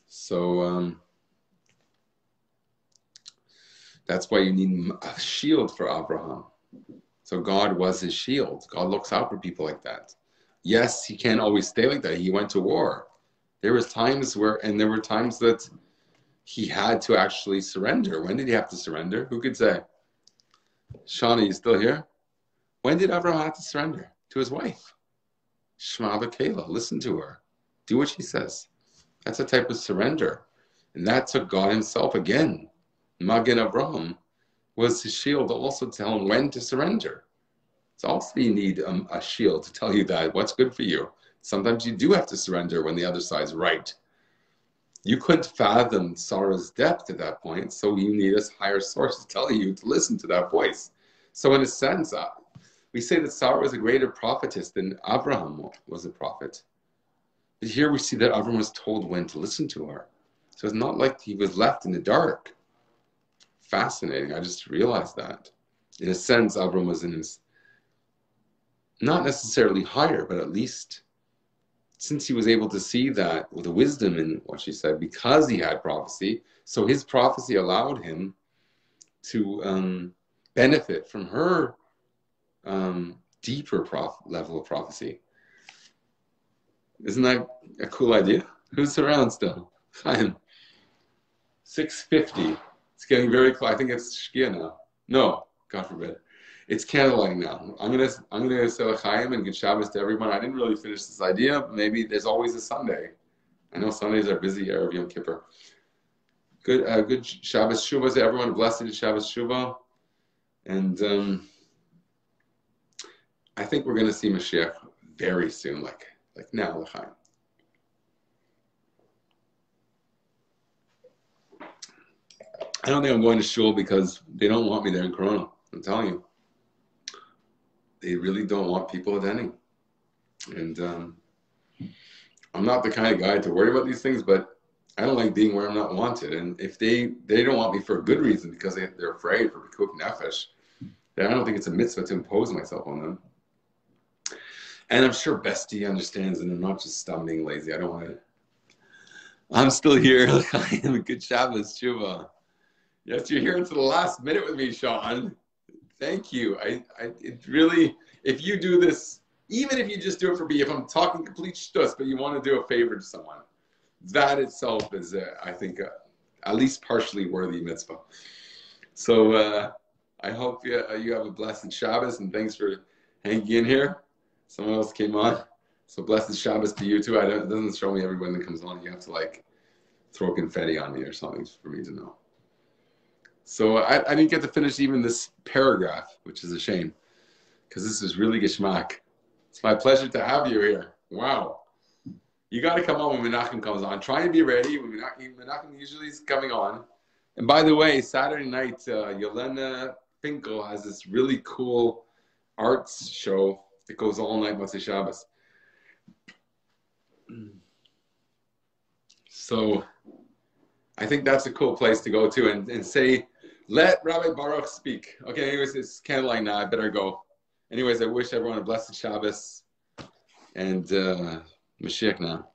A: So that's why you need a shield for Abraham. So God was his shield. God looks out for people like that. Yes, he can't always stay like that. He went to war. There were times that he had to actually surrender. When did he have to surrender? Who could say? Shawnee, you still here? When did Abraham have to surrender? To his wife. Shema B'Kela, listen to her. Do what she says. That's a type of surrender. And that took God himself again. Magen Avraham was his shield to also tell him when to surrender. It's also you need a shield to tell you that what's good for you. Sometimes you do have to surrender when the other side's right. You couldn't fathom Sarah's depth at that point, so you need a higher source to tell you to listen to that voice. So in a sense, we say that Sarah was a greater prophetess than Abraham was a prophet. But here we see that Abraham was told when to listen to her. So it's not like he was left in the dark. Fascinating. I just realized that. In a sense, Abraham was in his, not necessarily higher, but at least since he was able to see that with the wisdom in what she said, because he had prophecy, so his prophecy allowed him to benefit from her deeper level of prophecy. Isn't that a cool idea? Who's around still? Chaim. 6:50. It's getting very close. I think it's Shkia now. No, God forbid. It's candlelighting now. I'm gonna say L'chaim and good Shabbos to everyone. I didn't really finish this idea, but maybe there's always a Sunday. I know Sundays are busy here of Yom Kippur. Good Shabbos Shuva to everyone. Blessed Shabbos Shuva. And I think we're gonna see Mashiach very soon, like now, L'chaim. I don't think I'm going to shul because they don't want me there in Corona. I'm telling you. They really don't want people attending. And I'm not the kind of guy to worry about these things, but I don't like being where I'm not wanted. And if they don't want me for a good reason because they're afraid for B'kuk Nefesh, then I don't think it's a mitzvah to impose myself on them. And I'm sure Bestie understands that I'm not just being lazy. I don't want to. I'm still here. I am a good Shabbos, Shuva. Yes, you're here until the last minute with me, Sean. Thank you. It really, if you do this, even if you just do it for me, if I'm talking complete shtus, but you want to do a favor to someone, that itself is, I think, at least partially worthy mitzvah. So I hope you have a blessed Shabbos, and thanks for hanging in here. Someone else came on. So blessed Shabbos to you too. It doesn't show me everyone that comes on. You have to like throw confetti on me or something for me to know. So I didn't get to finish even this paragraph, which is a shame, because this is really geschmack. It's my pleasure to have you here. Wow. You got to come on when Menachem comes on. Try and be ready. When Menachem usually is coming on. And by the way, Saturday night, Yelena Finkel has this really cool arts show that goes all night Motzei Shabbos. So I think that's a cool place to go to and say, let Rabbi Boruch speak. Okay, anyways, it's kind of like, nah, I better go. Anyways, I wish everyone a blessed Shabbos and Mashiach now.